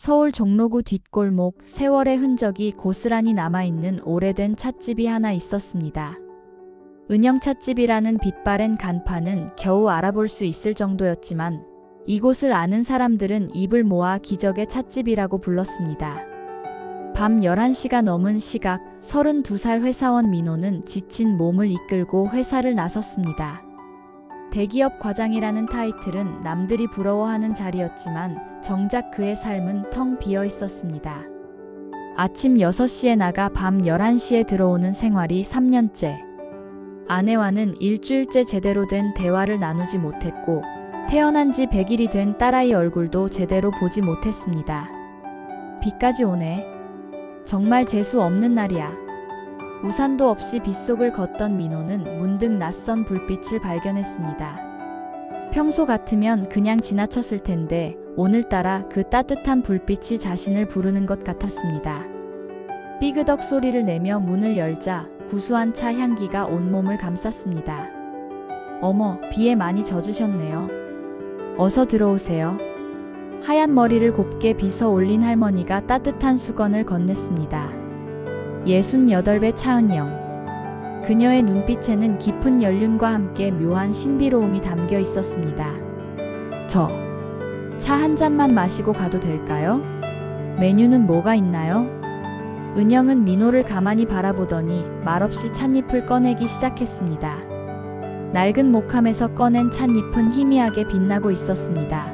서울 종로구 뒷골목 세월의 흔적이 고스란히 남아있는 오래된 찻집이 하나 있었습니다. 은영 찻집이라는 빛바랜 간판은 겨우 알아볼 수 있을 정도였지만 이곳을 아는 사람들은 입을 모아 기적의 찻집이라고 불렀습니다. 밤 11시가 넘은 시각 32살 회사원 민호는 지친 몸을 이끌고 회사를 나섰습니다. 대기업 과장이라는 타이틀은 남들이 부러워하는 자리였지만 정작 그의 삶은 텅 비어 있었습니다. 아침 6시에 나가 밤 11시에 들어오는 생활이 3년째. 아내와는 일주일째 제대로 된 대화를 나누지 못했고 태어난 지 100일이 된 딸아이 얼굴도 제대로 보지 못했습니다. 비까지 오네. 정말 재수 없는 날이야. 우산도 없이 빗속을 걷던 민호는 문득 낯선 불빛을 발견했습니다. 평소 같으면 그냥 지나쳤을 텐데 오늘따라 그 따뜻한 불빛이 자신을 부르는 것 같았습니다. 삐그덕 소리를 내며 문을 열자 구수한 차 향기가 온몸을 감쌌습니다. 어머, 비에 많이 젖으셨네요. 어서 들어오세요. 하얀 머리를 곱게 빗어 올린 할머니가 따뜻한 수건을 건넸습니다. 68배 차은영. 그녀의 눈빛에는 깊은 연륜과 함께 묘한 신비로움이 담겨 있었습니다. 저 차 한 잔만 마시고 가도 될까요? 메뉴는 뭐가 있나요? 은영은 민호를 가만히 바라보더니 말없이 찻잎을 꺼내기 시작했습니다. 낡은 목함에서 꺼낸 찻잎은 희미하게 빛나고 있었습니다.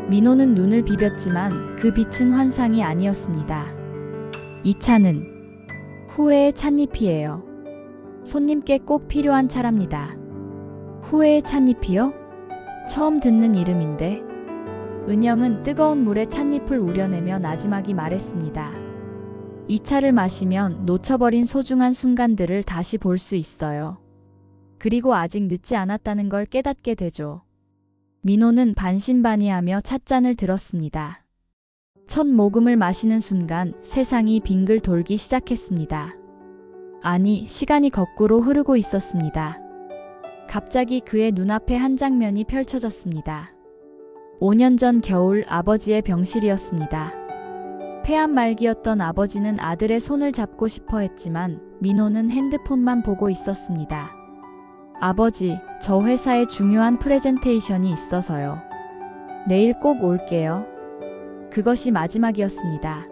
민호는 눈을 비볐지만 그 빛은 환상이 아니었습니다. 이 차는 후회의 찻잎이에요. 손님께 꼭 필요한 차랍니다. 후회의 찻잎이요? 처음 듣는 이름인데. 은영은 뜨거운 물에 찻잎을 우려내며 나지막이 말했습니다. 이 차를 마시면 놓쳐버린 소중한 순간들을 다시 볼 수 있어요. 그리고 아직 늦지 않았다는 걸 깨닫게 되죠. 민호는 반신반의하며 찻잔을 들었습니다. 첫 모금을 마시는 순간 세상이 빙글 돌기 시작했습니다. 아니, 시간이 거꾸로 흐르고 있었습니다. 갑자기 그의 눈앞에 한 장면이 펼쳐졌습니다. 5년 전 겨울 아버지의 병실이었습니다. 폐암 말기였던 아버지는 아들의 손을 잡고 싶어 했지만 민호는 핸드폰만 보고 있었습니다. 아버지, 저 회사에 중요한 프레젠테이션이 있어서요. 내일 꼭 올게요. 그것이 마지막이었습니다.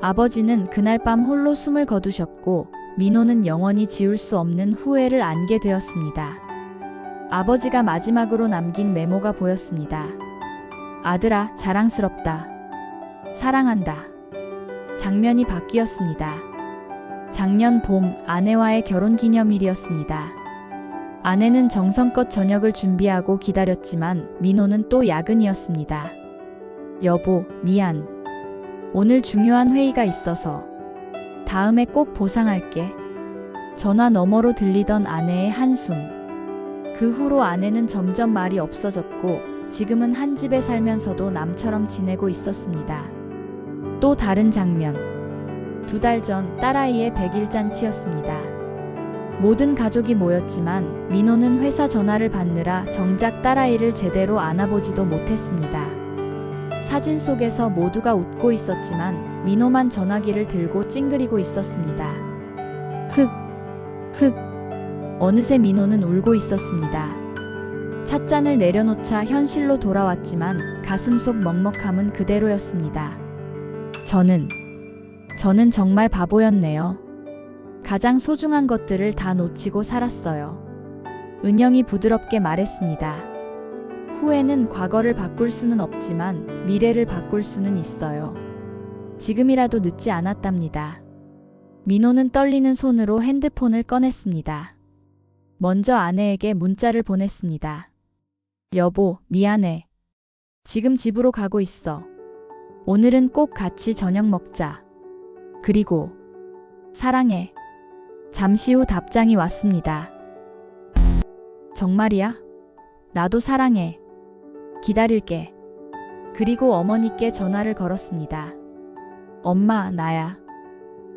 아버지는 그날 밤 홀로 숨을 거두셨고 민호는 영원히 지울 수 없는 후회를 안게 되었습니다. 아버지가 마지막으로 남긴 메모가 보였습니다. 아들아, 자랑스럽다. 사랑한다. 장면이 바뀌었습니다. 작년 봄 아내와의 결혼 기념일이었습니다. 아내는 정성껏 저녁을 준비하고 기다렸지만 민호는 또 야근이었습니다. 여보, 미안. 오늘 중요한 회의가 있어서. 다음에 꼭 보상할게. 전화 너머로 들리던 아내의 한숨. 그 후로 아내는 점점 말이 없어졌고 지금은 한 집에 살면서도 남처럼 지내고 있었습니다. 또 다른 장면. 2달 전 딸아이의 100일 잔치였습니다. 모든 가족이 모였지만 민호는 회사 전화를 받느라 정작 딸아이를 제대로 안아보지도 못했습니다. 사진 속에서 모두가 웃고 있었지만 민호만 전화기를 들고 찡그리고 있었습니다. 흑. 어느새 민호는 울고 있었습니다. 찻잔을 내려놓자 현실로 돌아왔지만 가슴속 먹먹함은 그대로였습니다. 저는 정말 바보였네요. 가장 소중한 것들을 다 놓치고 살았어요. 은영이 부드럽게 말했습니다. 후회는 과거를 바꿀 수는 없지만 미래를 바꿀 수는 있어요. 지금이라도 늦지 않았답니다. 민호는 떨리는 손으로 핸드폰을 꺼냈습니다. 먼저 아내에게 문자를 보냈습니다. 여보, 미안해. 지금 집으로 가고 있어. 오늘은 꼭 같이 저녁 먹자. 그리고 사랑해. 잠시 후 답장이 왔습니다. 정말이야? 나도 사랑해. 기다릴게. 그리고 어머니께 전화를 걸었습니다. 엄마, 나야.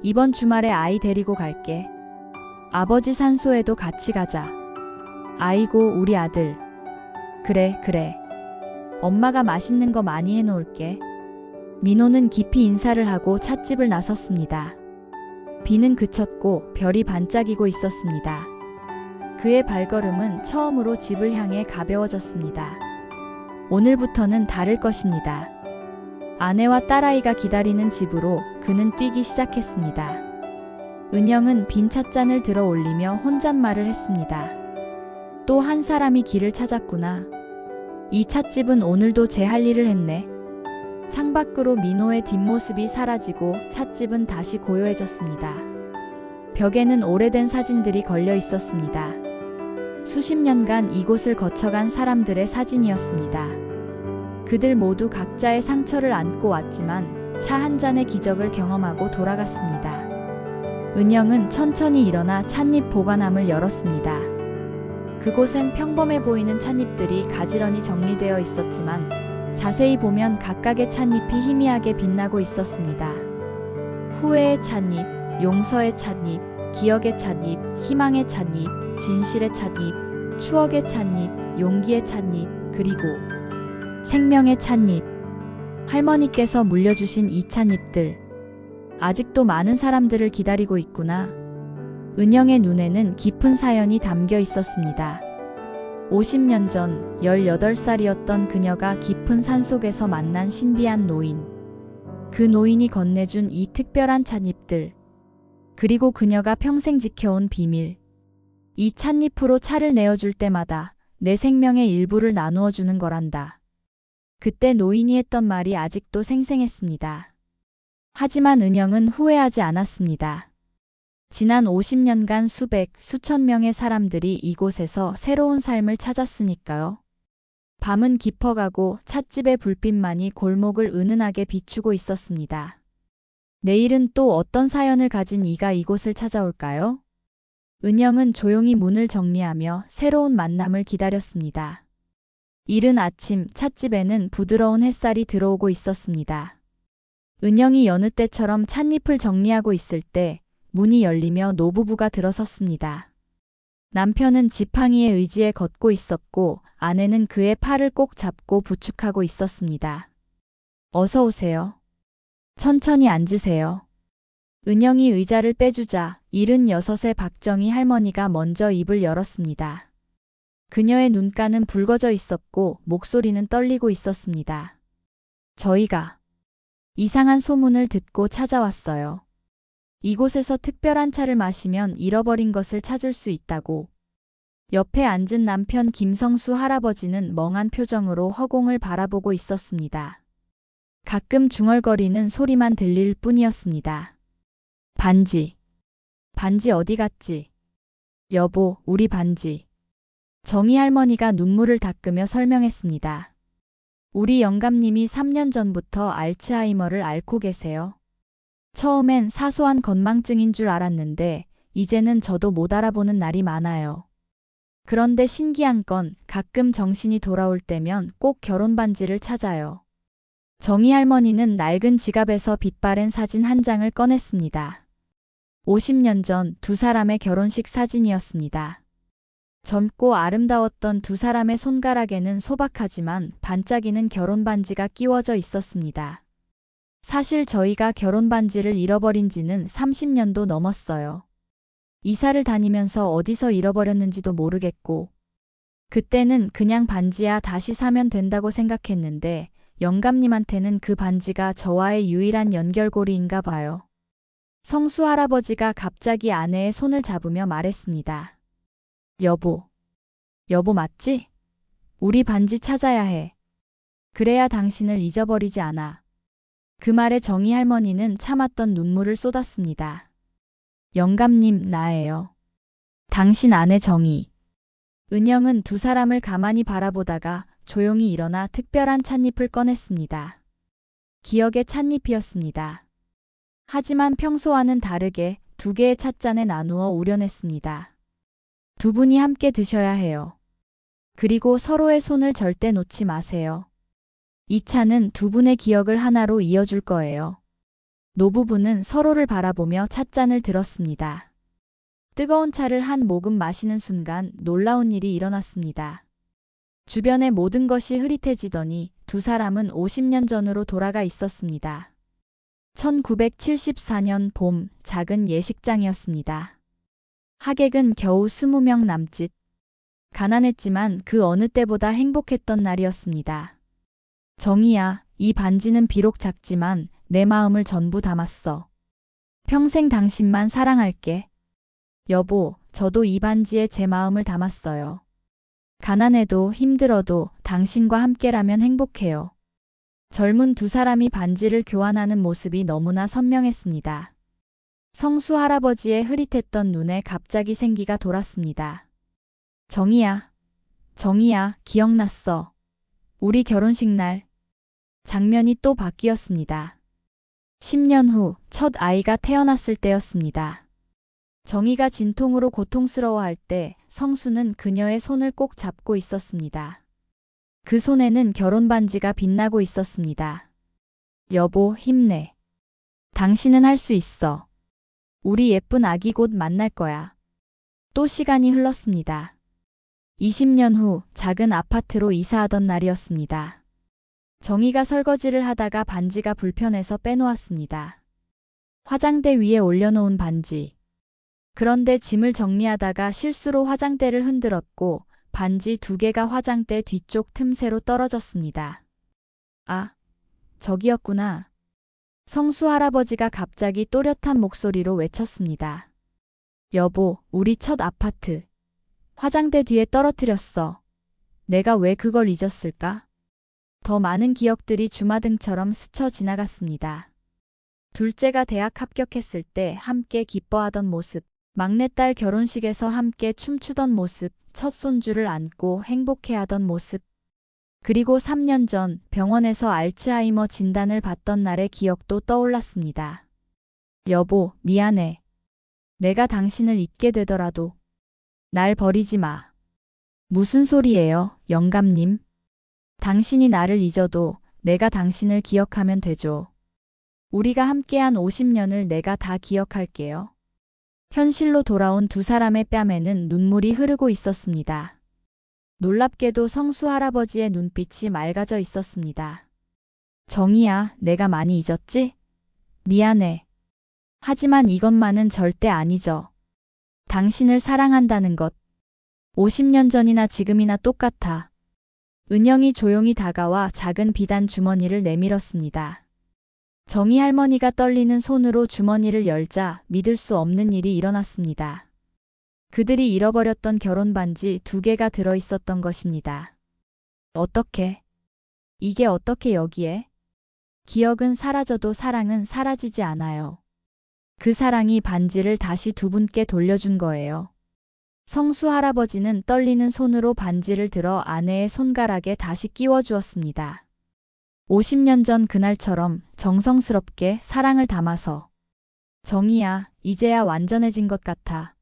이번 주말에 아이 데리고 갈게. 아버지 산소에도 같이 가자. 아이고, 우리 아들. 그래. 엄마가 맛있는 거 많이 해놓을게. 민호는 깊이 인사를 하고 찻집을 나섰습니다. 비는 그쳤고 별이 반짝이고 있었습니다. 그의 발걸음은 처음으로 집을 향해 가벼워졌습니다. 오늘부터는 다를 것입니다. 아내와 딸아이가 기다리는 집으로 그는 뛰기 시작했습니다. 은영은 빈 찻잔을 들어 올리며 혼잣말을 했습니다. 또 한 사람이 길을 찾았구나. 이 찻집은 오늘도 제 할 일을 했네. 창밖으로 민호의 뒷모습이 사라지고 찻집은 다시 고요해졌습니다. 벽에는 오래된 사진들이 걸려 있었습니다. 수십 년간 이곳을 거쳐간 사람들의 사진이었습니다. 그들 모두 각자의 상처를 안고 왔지만 차 한 잔의 기적을 경험하고 돌아갔습니다. 은영은 천천히 일어나 찻잎 보관함을 열었습니다. 그곳엔 평범해 보이는 찻잎들이 가지런히 정리되어 있었지만 자세히 보면 각각의 찻잎이 희미하게 빛나고 있었습니다. 후회의 찻잎, 용서의 찻잎, 기억의 찻잎, 희망의 찻잎, 진실의 찻잎, 추억의 찻잎, 용기의 찻잎, 그리고 생명의 찻잎. 할머니께서 물려주신 이 찻잎들. 아직도 많은 사람들을 기다리고 있구나. 은영의 눈에는 깊은 사연이 담겨 있었습니다. 50년 전 18살이었던 그녀가 깊은 산속에서 만난 신비한 노인. 그 노인이 건네준 이 특별한 찻잎들. 그리고 그녀가 평생 지켜온 비밀. 이 찻잎으로 차를 내어줄 때마다 내 생명의 일부를 나누어 주는 거란다. 그때 노인이 했던 말이 아직도 생생했습니다. 하지만 은영은 후회하지 않았습니다. 지난 50년간 수천 명의 사람들이 이곳에서 새로운 삶을 찾았으니까요. 밤은 깊어가고 찻집의 불빛만이 골목을 은은하게 비추고 있었습니다. 내일은 또 어떤 사연을 가진 이가 이곳을 찾아올까요? 은영은 조용히 문을 정리하며 새로운 만남을 기다렸습니다. 이른 아침 찻집에는 부드러운 햇살이 들어오고 있었습니다. 은영이 여느 때처럼 찻잎을 정리하고 있을 때 문이 열리며 노부부가 들어섰습니다. 남편은 지팡이의 의지에 걷고 있었고 아내는 그의 팔을 꼭 잡고 부축하고 있었습니다. 어서 오세요. 천천히 앉으세요. 은영이 의자를 빼주자 76의 박정희 할머니가 먼저 입을 열었습니다. 그녀의 눈가는 붉어져 있었고 목소리는 떨리고 있었습니다. 저희가 이상한 소문을 듣고 찾아왔어요. 이곳에서 특별한 차를 마시면 잃어버린 것을 찾을 수 있다고. 옆에 앉은 남편 김성수 할아버지는 멍한 표정으로 허공을 바라보고 있었습니다. 가끔 중얼거리는 소리만 들릴 뿐이었습니다. 반지. 반지 어디 갔지? 여보, 우리 반지. 정희 할머니가 눈물을 닦으며 설명했습니다. 우리 영감님이 3년 전부터 알츠하이머를 앓고 계세요. 처음엔 사소한 건망증인 줄 알았는데 이제는 저도 못 알아보는 날이 많아요. 그런데 신기한 건 가끔 정신이 돌아올 때면 꼭 결혼 반지를 찾아요. 정희 할머니는 낡은 지갑에서 빛바랜 사진 한 장을 꺼냈습니다. 50년 전 두 사람의 결혼식 사진이었습니다. 젊고 아름다웠던 두 사람의 손가락에는 소박하지만 반짝이는 결혼 반지가 끼워져 있었습니다. 사실 저희가 결혼 반지를 잃어버린 지는 30년도 넘었어요. 이사를 다니면서 어디서 잃어버렸는지도 모르겠고, 그때는 그냥 반지야 다시 사면 된다고 생각했는데 영감님한테는 그 반지가 저와의 유일한 연결고리인가 봐요. 성수 할아버지가 갑자기 아내의 손을 잡으며 말했습니다. 여보 맞지? 우리 반지 찾아야 해. 그래야 당신을 잊어버리지 않아. 그 말에 정희 할머니는 참았던 눈물을 쏟았습니다. 영감님, 나예요. 당신 아내 정희. 은영은 두 사람을 가만히 바라보다가 조용히 일어나 특별한 찻잎을 꺼냈습니다. 기억의 찻잎이었습니다. 하지만 평소와는 다르게 두 개의 찻잔에 나누어 우려냈습니다. 두 분이 함께 드셔야 해요. 그리고 서로의 손을 절대 놓지 마세요. 이 차는 두 분의 기억을 하나로 이어줄 거예요. 노부부는 서로를 바라보며 찻잔을 들었습니다. 뜨거운 차를 한 모금 마시는 순간 놀라운 일이 일어났습니다. 주변의 모든 것이 흐릿해지더니 두 사람은 50년 전으로 돌아가 있었습니다. 1974년 봄 작은 예식장이었습니다. 하객은 겨우 20명 남짓. 가난했지만 그 어느 때보다 행복했던 날이었습니다. 정희야, 이 반지는 비록 작지만 내 마음을 전부 담았어. 평생 당신만 사랑할게. 여보, 저도 이 반지에 제 마음을 담았어요. 가난해도 힘들어도 당신과 함께라면 행복해요. 젊은 두 사람이 반지를 교환하는 모습이 너무나 선명했습니다. 성수 할아버지의 흐릿했던 눈에 갑자기 생기가 돌았습니다. 정희야, 정희야, 기억났어. 우리 결혼식 날. 장면이 또 바뀌었습니다. 10년 후 첫 아이가 태어났을 때였습니다. 정희가 진통으로 고통스러워할 때 성수는 그녀의 손을 꼭 잡고 있었습니다. 그 손에는 결혼 반지가 빛나고 있었습니다. 여보, 힘내. 당신은 할 수 있어. 우리 예쁜 아기 곧 만날 거야. 또 시간이 흘렀습니다. 20년 후 작은 아파트로 이사하던 날이었습니다. 정희가 설거지를 하다가 반지가 불편해서 빼놓았습니다. 화장대 위에 올려놓은 반지. 그런데 짐을 정리하다가 실수로 화장대를 흔들었고 반지 2개가 화장대 뒤쪽 틈새로 떨어졌습니다. 아, 저기였구나. 성수 할아버지가 갑자기 또렷한 목소리로 외쳤습니다. 여보, 우리 첫 아파트. 화장대 뒤에 떨어뜨렸어. 내가 왜 그걸 잊었을까? 더 많은 기억들이 주마등처럼 스쳐 지나갔습니다. 둘째가 대학 합격했을 때 함께 기뻐하던 모습, 막내딸 결혼식에서 함께 춤추던 모습, 첫 손주를 안고 행복해하던 모습, 그리고 3년 전 병원에서 알츠하이머 진단을 받던 날의 기억도 떠올랐습니다. 여보, 미안해. 내가 당신을 잊게 되더라도 날 버리지 마. 무슨 소리예요, 영감님? 당신이 나를 잊어도 내가 당신을 기억하면 되죠. 우리가 함께한 50년을 내가 다 기억할게요. 현실로 돌아온 두 사람의 뺨에는 눈물이 흐르고 있었습니다. 놀랍게도 성수 할아버지의 눈빛이 맑아져 있었습니다. 정희야, 내가 많이 잊었지? 미안해. 하지만 이것만은 절대 안 잊어. 당신을 사랑한다는 것. 50년 전이나 지금이나 똑같아. 은영이 조용히 다가와 작은 비단 주머니를 내밀었습니다. 정희 할머니가 떨리는 손으로 주머니를 열자 믿을 수 없는 일이 일어났습니다. 그들이 잃어버렸던 결혼 반지 2개가 들어있었던 것입니다. 어떻게? 이게 어떻게 여기에? 기억은 사라져도 사랑은 사라지지 않아요. 그 사랑이 반지를 다시 두 분께 돌려준 거예요. 성수 할아버지는 떨리는 손으로 반지를 들어 아내의 손가락에 다시 끼워주었습니다. 50년 전 그날처럼 정성스럽게 사랑을 담아서. 정희야, 이제야 완전해진 것 같아.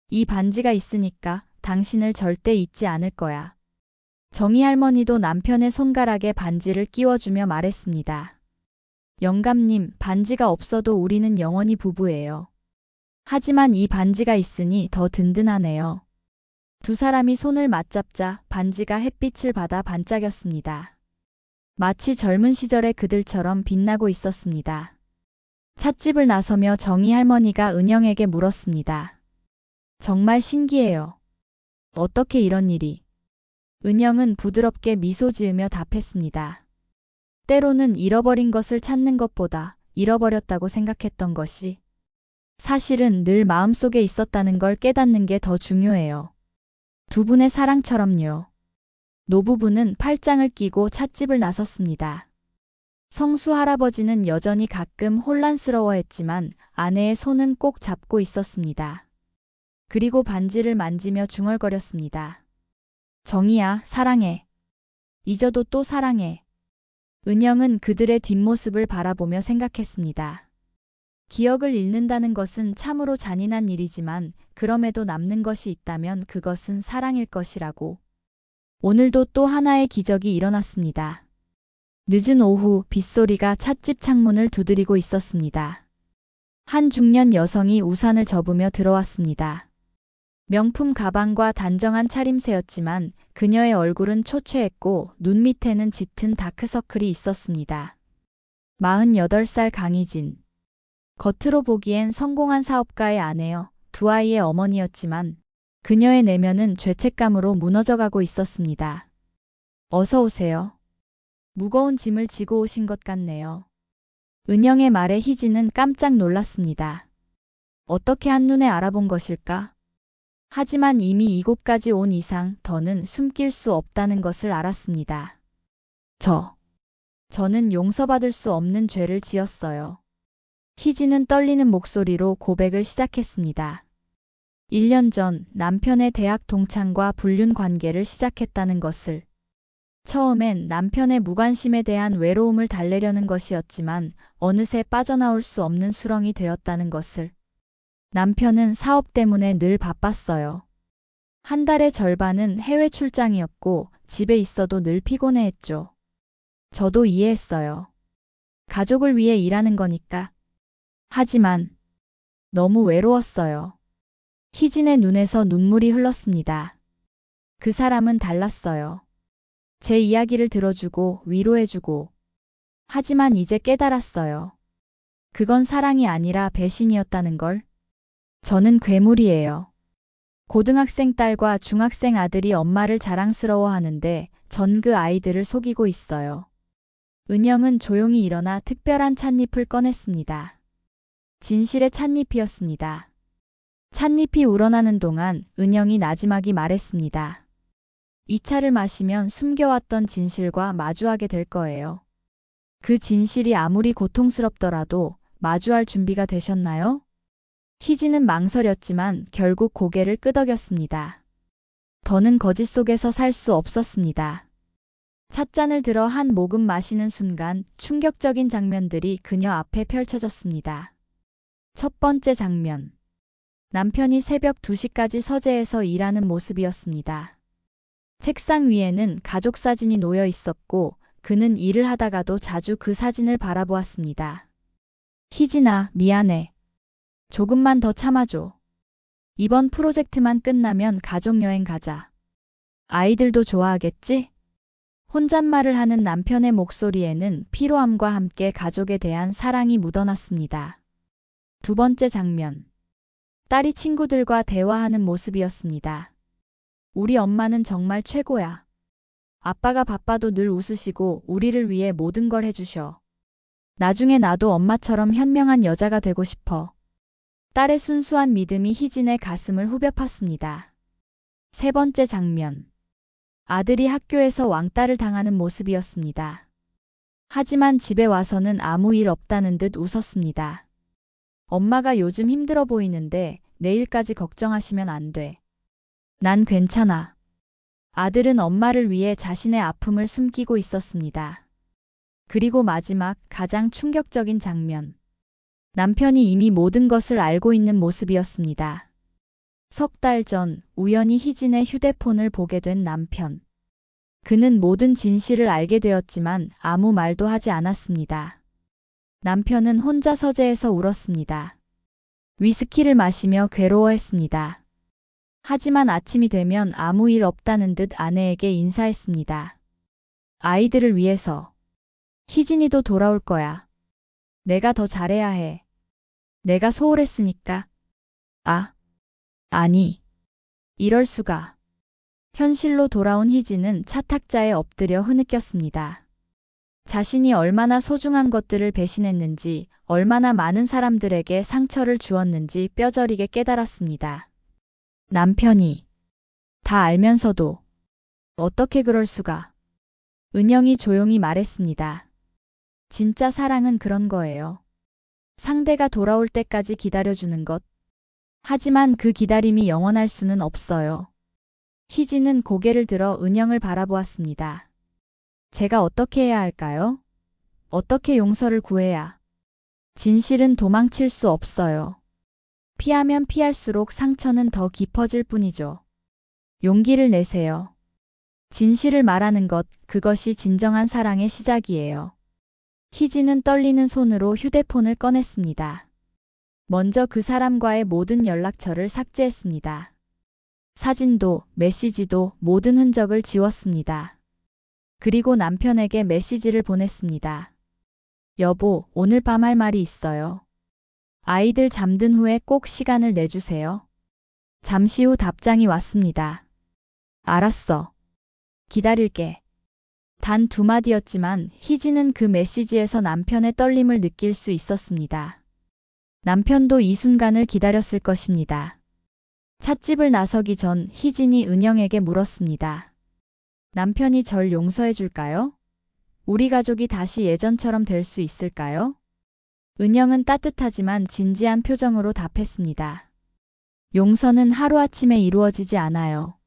이 반지가 있으니까 당신을 절대 잊지 않을 거야. 정희 할머니도 남편의 손가락에 반지를 끼워주며 말했습니다. 영감님, 반지가 없어도 우리는 영원히 부부예요. 하지만 이 반지가 있으니 더 든든하네요. 두 사람이 손을 맞잡자 반지가 햇빛을 받아 반짝였습니다. 마치 젊은 시절의 그들처럼 빛나고 있었습니다. 찻집을 나서며 정희 할머니가 은영에게 물었습니다. 정말 신기해요. 어떻게 이런 일이? 은영은 부드럽게 미소 지으며 답했습니다. 때로는 잃어버린 것을 찾는 것보다 잃어버렸다고 생각했던 것이 사실은 늘 마음속에 있었다는 걸 깨닫는 게 더 중요해요. 두 분의 사랑처럼요. 노부부는 팔짱을 끼고 찻집을 나섰습니다. 성수 할아버지는 여전히 가끔 혼란스러워했지만 아내의 손은 꼭 잡고 있었습니다. 그리고 반지를 만지며 중얼거렸습니다. 정희야, 사랑해. 잊어도 또 사랑해. 은영은 그들의 뒷모습을 바라보며 생각했습니다. 기억을 잃는다는 것은 참으로 잔인한 일이지만 그럼에도 남는 것이 있다면 그것은 사랑일 것이라고. 오늘도 또 하나의 기적이 일어났습니다. 늦은 오후 빗소리가 찻집 창문을 두드리고 있었습니다. 한 중년 여성이 우산을 접으며 들어왔습니다. 명품 가방과 단정한 차림새였지만 그녀의 얼굴은 초췌했고 눈 밑에는 짙은 다크서클이 있었습니다. 48살 강희진. 겉으로 보기엔 성공한 사업가의 아내여 두 아이의 어머니였지만 그녀의 내면은 죄책감으로 무너져가고 있었습니다. 어서 오세요. 무거운 짐을 지고 오신 것 같네요. 은영의 말에 희진은 깜짝 놀랐습니다. 어떻게 한눈에 알아본 것일까? 하지만 이미 이곳까지 온 이상 더는 숨길 수 없다는 것을 알았습니다. 저는 용서받을 수 없는 죄를 지었어요. 희진은 떨리는 목소리로 고백을 시작했습니다. 1년 전 남편의 대학 동창과 불륜 관계를 시작했다는 것을. 처음엔 남편의 무관심에 대한 외로움을 달래려는 것이었지만 어느새 빠져나올 수 없는 수렁이 되었다는 것을. 남편은 사업 때문에 늘 바빴어요. 한 달의 절반은 해외 출장이었고 집에 있어도 늘 피곤해했죠. 저도 이해했어요. 가족을 위해 일하는 거니까. 하지만 너무 외로웠어요. 희진의 눈에서 눈물이 흘렀습니다. 그 사람은 달랐어요. 제 이야기를 들어주고 위로해주고. 하지만 이제 깨달았어요. 그건 사랑이 아니라 배신이었다는 걸. 저는 괴물이에요. 고등학생 딸과 중학생 아들이 엄마를 자랑스러워하는데 전 그 아이들을 속이고 있어요. 은영은 조용히 일어나 특별한 찻잎을 꺼냈습니다. 진실의 찻잎이었습니다. 찻잎이 우러나는 동안 은영이 나지막이 말했습니다. 이 차를 마시면 숨겨왔던 진실과 마주하게 될 거예요. 그 진실이 아무리 고통스럽더라도 마주할 준비가 되셨나요? 희진은 망설였지만 결국 고개를 끄덕였습니다. 더는 거짓 속에서 살 수 없었습니다. 찻잔을 들어 한 모금 마시는 순간 충격적인 장면들이 그녀 앞에 펼쳐졌습니다. 첫 번째 장면. 남편이 새벽 2시까지 서재에서 일하는 모습이었습니다. 책상 위에는 가족 사진이 놓여 있었고 그는 일을 하다가도 자주 그 사진을 바라보았습니다. 희진아, 미안해. 조금만 더 참아줘. 이번 프로젝트만 끝나면 가족여행 가자. 아이들도 좋아하겠지? 혼잣말을 하는 남편의 목소리에는 피로함과 함께 가족에 대한 사랑이 묻어났습니다. 두 번째 장면. 딸이 친구들과 대화하는 모습이었습니다. 우리 엄마는 정말 최고야. 아빠가 바빠도 늘 웃으시고 우리를 위해 모든 걸 해주셔. 나중에 나도 엄마처럼 현명한 여자가 되고 싶어. 딸의 순수한 믿음이 희진의 가슴을 후벼 팠습니다. 세 번째 장면. 아들이 학교에서 왕따를 당하는 모습이었습니다. 하지만 집에 와서는 아무 일 없다는 듯 웃었습니다. 엄마가 요즘 힘들어 보이는데 내일까지 걱정하시면 안 돼. 난 괜찮아. 아들은 엄마를 위해 자신의 아픔을 숨기고 있었습니다. 그리고 마지막 가장 충격적인 장면. 남편이 이미 모든 것을 알고 있는 모습이었습니다. 석 달 전 우연히 희진의 휴대폰을 보게 된 남편. 그는 모든 진실을 알게 되었지만 아무 말도 하지 않았습니다. 남편은 혼자 서재에서 울었습니다. 위스키를 마시며 괴로워했습니다. 하지만 아침이 되면 아무 일 없다는 듯 아내에게 인사했습니다. 아이들을 위해서. 희진이도 돌아올 거야. 내가 더 잘해야 해. 내가 소홀했으니까. 아니. 이럴 수가. 현실로 돌아온 희진은 차탁자에 엎드려 흐느꼈습니다. 자신이 얼마나 소중한 것들을 배신했는지, 얼마나 많은 사람들에게 상처를 주었는지 뼈저리게 깨달았습니다. 남편이 다 알면서도 어떻게 그럴 수가. 은영이 조용히 말했습니다. 진짜 사랑은 그런 거예요. 상대가 돌아올 때까지 기다려주는 것. 하지만 그 기다림이 영원할 수는 없어요. 희진은 고개를 들어 은영을 바라보았습니다. 제가 어떻게 해야 할까요? 어떻게 용서를 구해야? 진실은 도망칠 수 없어요. 피하면 피할수록 상처는 더 깊어질 뿐이죠. 용기를 내세요. 진실을 말하는 것, 그것이 진정한 사랑의 시작이에요. 희진은 떨리는 손으로 휴대폰을 꺼냈습니다. 먼저 그 사람과의 모든 연락처를 삭제했습니다. 사진도 메시지도 모든 흔적을 지웠습니다. 그리고 남편에게 메시지를 보냈습니다. 여보, 오늘 밤 할 말이 있어요. 아이들 잠든 후에 꼭 시간을 내주세요. 잠시 후 답장이 왔습니다. 알았어. 기다릴게. 단 2마디였지만 희진은 그 메시지에서 남편의 떨림을 느낄 수 있었습니다. 남편도 이 순간을 기다렸을 것입니다. 찻집을 나서기 전 희진이 은영에게 물었습니다. 남편이 절 용서해 줄까요? 우리 가족이 다시 예전처럼 될 수 있을까요? 은영은 따뜻하지만 진지한 표정으로 답했습니다. 용서는 하루아침에 이루어지지 않아요.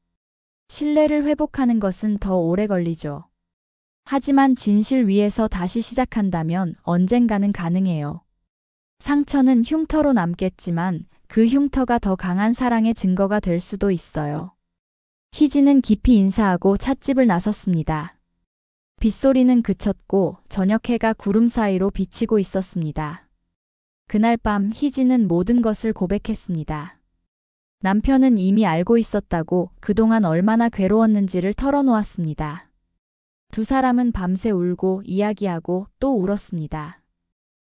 신뢰를 회복하는 것은 더 오래 걸리죠. 하지만 진실 위에서 다시 시작한다면 언젠가는 가능해요. 상처는 흉터로 남겠지만 그 흉터가 더 강한 사랑의 증거가 될 수도 있어요. 희진은 깊이 인사하고 찻집을 나섰습니다. 빗소리는 그쳤고 저녁 해가 구름 사이로 비치고 있었습니다. 그날 밤 희진은 모든 것을 고백했습니다. 남편은 이미 알고 있었다고 그동안 얼마나 괴로웠는지를 털어놓았습니다. 두 사람은 밤새 울고 이야기하고 또 울었습니다.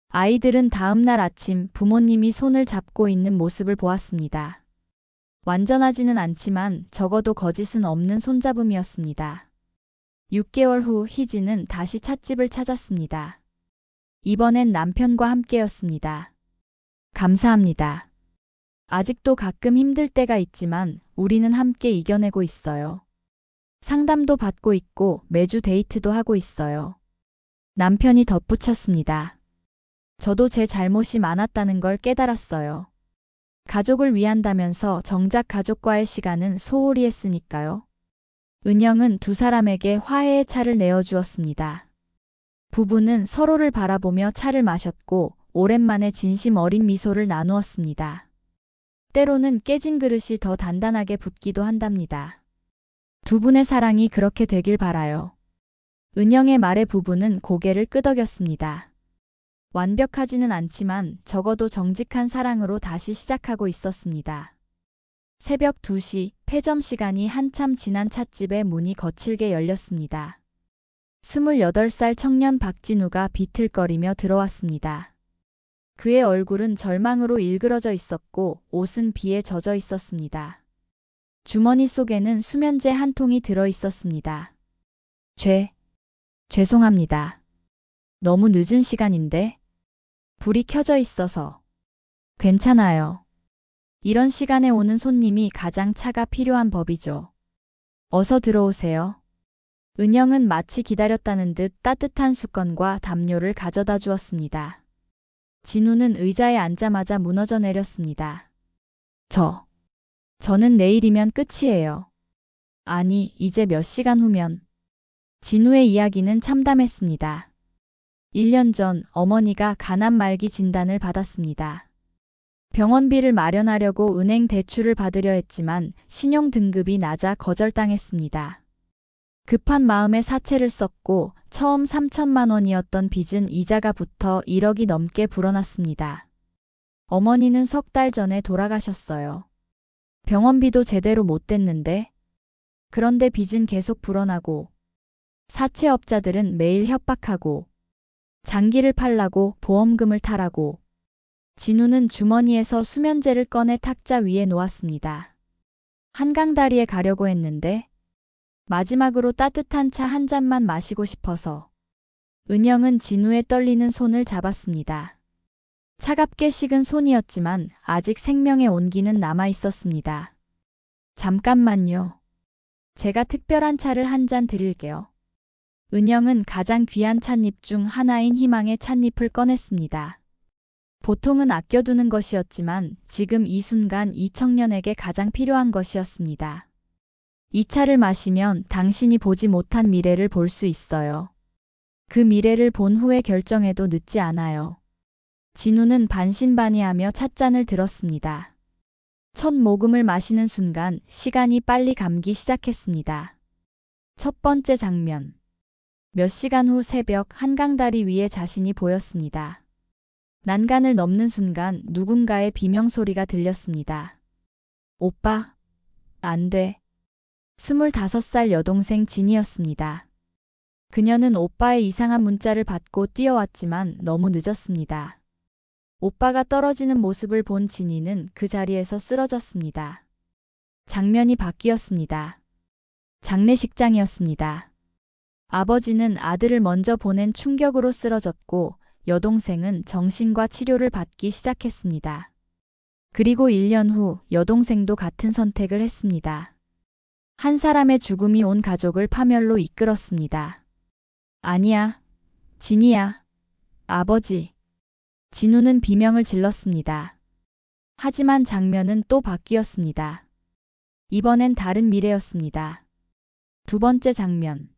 아이들은 다음 날 아침 부모님이 손을 잡고 있는 모습을 보았습니다. 완전하지는 않지만 적어도 거짓은 없는 손잡음이었습니다. 6개월 후 희진은 다시 찻집을 찾았습니다. 이번엔 남편과 함께였습니다. 감사합니다. 아직도 가끔 힘들 때가 있지만 우리는 함께 이겨내고 있어요. 상담도 받고 있고 매주 데이트도 하고 있어요. 남편이 덧붙였습니다. 저도 제 잘못이 많았다는 걸 깨달았어요. 가족을 위한다면서 정작 가족과의 시간은 소홀히 했으니까요. 은영은 두 사람에게 화해의 차를 내어주었습니다. 부부는 서로를 바라보며 차를 마셨고 오랜만에 진심 어린 미소를 나누었습니다. 때로는 깨진 그릇이 더 단단하게 붙기도 한답니다. 두 분의 사랑이 그렇게 되길 바라요. 은영의 말에 부부는 고개를 끄덕였습니다. 완벽하지는 않지만 적어도 정직한 사랑으로 다시 시작하고 있었습니다. 새벽 2시 폐점 시간이 한참 지난 찻집의 문이 거칠게 열렸습니다. 28살 청년 박진우가 비틀거리며 들어왔습니다. 그의 얼굴은 절망으로 일그러져 있었고 옷은 비에 젖어 있었습니다. 주머니 속에는 수면제 한 통이 들어 있었습니다. 죄송합니다. 너무 늦은 시간인데? 불이 켜져 있어서. 괜찮아요. 이런 시간에 오는 손님이 가장 차가 필요한 법이죠. 어서 들어오세요. 은영은 마치 기다렸다는 듯 따뜻한 수건과 담요를 가져다 주었습니다. 진우는 의자에 앉자마자 무너져 내렸습니다. 저는 내일이면 끝이에요. 아니, 이제 몇 시간 후면. 진우의 이야기는 참담했습니다. 1년 전 어머니가 간암 말기 진단을 받았습니다. 병원비를 마련하려고 은행 대출을 받으려 했지만 신용 등급이 낮아 거절당했습니다. 급한 마음에 사채를 썼고 처음 3천만 원이었던 빚은 이자가 붙어 1억이 넘게 불어났습니다. 어머니는 3달 전에 돌아가셨어요. 병원비도 제대로 못 댔는데. 그런데 빚은 계속 불어나고 사채업자들은 매일 협박하고 장기를 팔라고 보험금을 타라고. 진우는 주머니에서 수면제를 꺼내 탁자 위에 놓았습니다. 한강다리에 가려고 했는데 마지막으로 따뜻한 차 한 잔만 마시고 싶어서. 은영은 진우의 떨리는 손을 잡았습니다. 차갑게 식은 손이었지만 아직 생명의 온기는 남아 있었습니다. 잠깐만요. 제가 특별한 차를 한 잔 드릴게요. 은영은 가장 귀한 찻잎 중 하나인 희망의 찻잎을 꺼냈습니다. 보통은 아껴두는 것이었지만 지금 이 순간 이 청년에게 가장 필요한 것이었습니다. 이 차를 마시면 당신이 보지 못한 미래를 볼 수 있어요. 그 미래를 본 후에 결정해도 늦지 않아요. 진우는 반신반의하며 찻잔을 들었습니다. 첫 모금을 마시는 순간 시간이 빨리 감기 시작했습니다. 첫 번째 장면. 몇 시간 후 새벽 한강다리 위에 자신이 보였습니다. 난간을 넘는 순간 누군가의 비명소리가 들렸습니다. 오빠, 안 돼. 25살 여동생 진이었습니다. 그녀는 오빠의 이상한 문자를 받고 뛰어왔지만 너무 늦었습니다. 오빠가 떨어지는 모습을 본 진이는 그 자리에서 쓰러졌습니다. 장면이 바뀌었습니다. 장례식장이었습니다. 아버지는 아들을 먼저 보낸 충격으로 쓰러졌고 여동생은 정신과 치료를 받기 시작했습니다. 그리고 1년 후 여동생도 같은 선택을 했습니다. 한 사람의 죽음이 온 가족을 파멸로 이끌었습니다. 아니야, 진이야, 아버지. 진우는 비명을 질렀습니다. 하지만 장면은 또 바뀌었습니다. 이번엔 다른 미래였습니다. 두 번째 장면.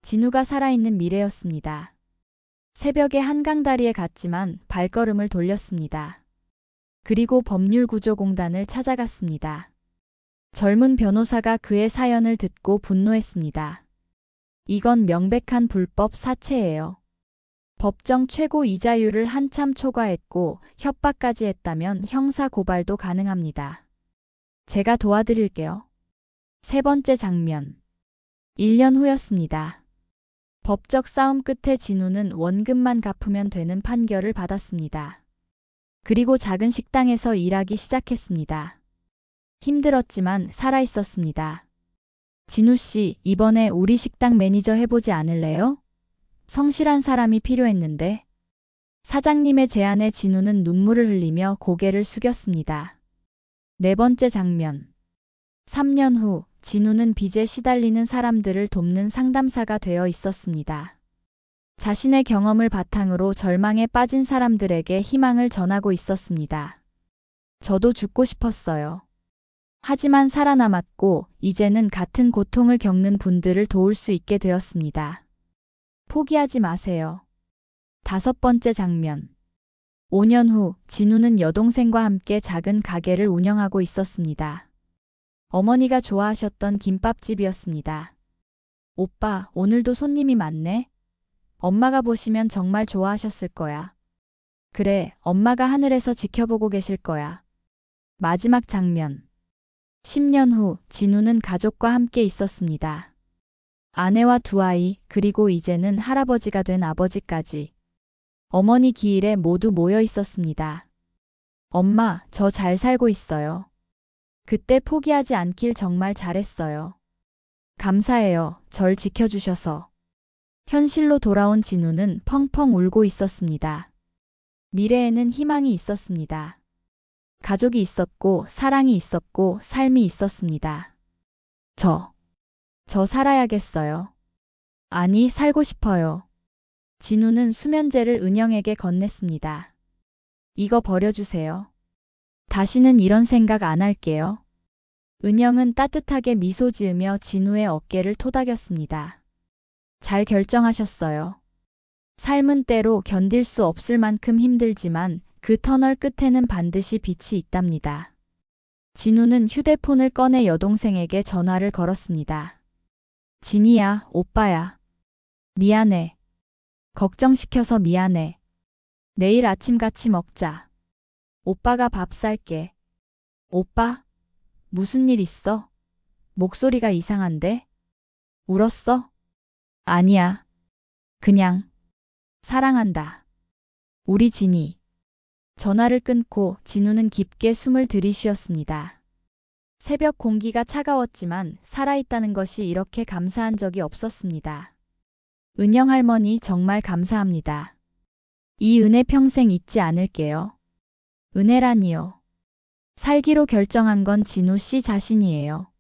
진우가 살아있는 미래였습니다. 새벽에 한강다리에 갔지만 발걸음을 돌렸습니다. 그리고 법률구조공단을 찾아갔습니다. 젊은 변호사가 그의 사연을 듣고 분노했습니다. 이건 명백한 불법 사채예요. 법정 최고 이자율을 한참 초과했고 협박까지 했다면 형사 고발도 가능합니다. 제가 도와드릴게요. 세 번째 장면. 1년 후였습니다. 법적 싸움 끝에 진우는 원금만 갚으면 되는 판결을 받았습니다. 그리고 작은 식당에서 일하기 시작했습니다. 힘들었지만 살아있었습니다. 진우 씨, 이번에 우리 식당 매니저 해보지 않을래요? 성실한 사람이 필요했는데. 사장님의 제안에 진우는 눈물을 흘리며 고개를 숙였습니다. 네 번째 장면. 3년 후 진우는 빚에 시달리는 사람들을 돕는 상담사가 되어 있었습니다. 자신의 경험을 바탕으로 절망에 빠진 사람들에게 희망을 전하고 있었습니다. 저도 죽고 싶었어요. 하지만 살아남았고 이제는 같은 고통을 겪는 분들을 도울 수 있게 되었습니다. 포기하지 마세요. 다섯 번째 장면. 5년 후 진우는 여동생과 함께 작은 가게를 운영하고 있었습니다. 어머니가 좋아하셨던 김밥집이었습니다. 오빠, 오늘도 손님이 많네? 엄마가 보시면 정말 좋아하셨을 거야. 그래, 엄마가 하늘에서 지켜보고 계실 거야. 마지막 장면. 10년 후 진우는 가족과 함께 있었습니다. 아내와 두 아이, 그리고 이제는 할아버지가 된 아버지까지. 어머니 기일에 모두 모여 있었습니다. 엄마, 저 잘 살고 있어요. 그때 포기하지 않길 정말 잘했어요. 감사해요, 절 지켜주셔서. 현실로 돌아온 진우는 펑펑 울고 있었습니다. 미래에는 희망이 있었습니다. 가족이 있었고, 사랑이 있었고, 삶이 있었습니다. 저 살아야겠어요. 아니, 살고 싶어요. 진우는 수면제를 은영에게 건넸습니다. 이거 버려주세요. 다시는 이런 생각 안 할게요. 은영은 따뜻하게 미소 지으며 진우의 어깨를 토닥였습니다. 잘 결정하셨어요. 삶은 때로 견딜 수 없을 만큼 힘들지만 그 터널 끝에는 반드시 빛이 있답니다. 진우는 휴대폰을 꺼내 여동생에게 전화를 걸었습니다. 진이야, 오빠야. 미안해. 걱정시켜서 미안해. 내일 아침 같이 먹자. 오빠가 밥 살게. 오빠? 무슨 일 있어? 목소리가 이상한데? 울었어? 아니야. 그냥 사랑한다. 우리 진이. 전화를 끊고 진우는 깊게 숨을 들이쉬었습니다. 새벽 공기가 차가웠지만 살아있다는 것이 이렇게 감사한 적이 없었습니다. 은영 할머니 정말 감사합니다. 이 은혜 평생 잊지 않을게요. 은혜라니요. 살기로 결정한 건 진우 씨 자신이에요.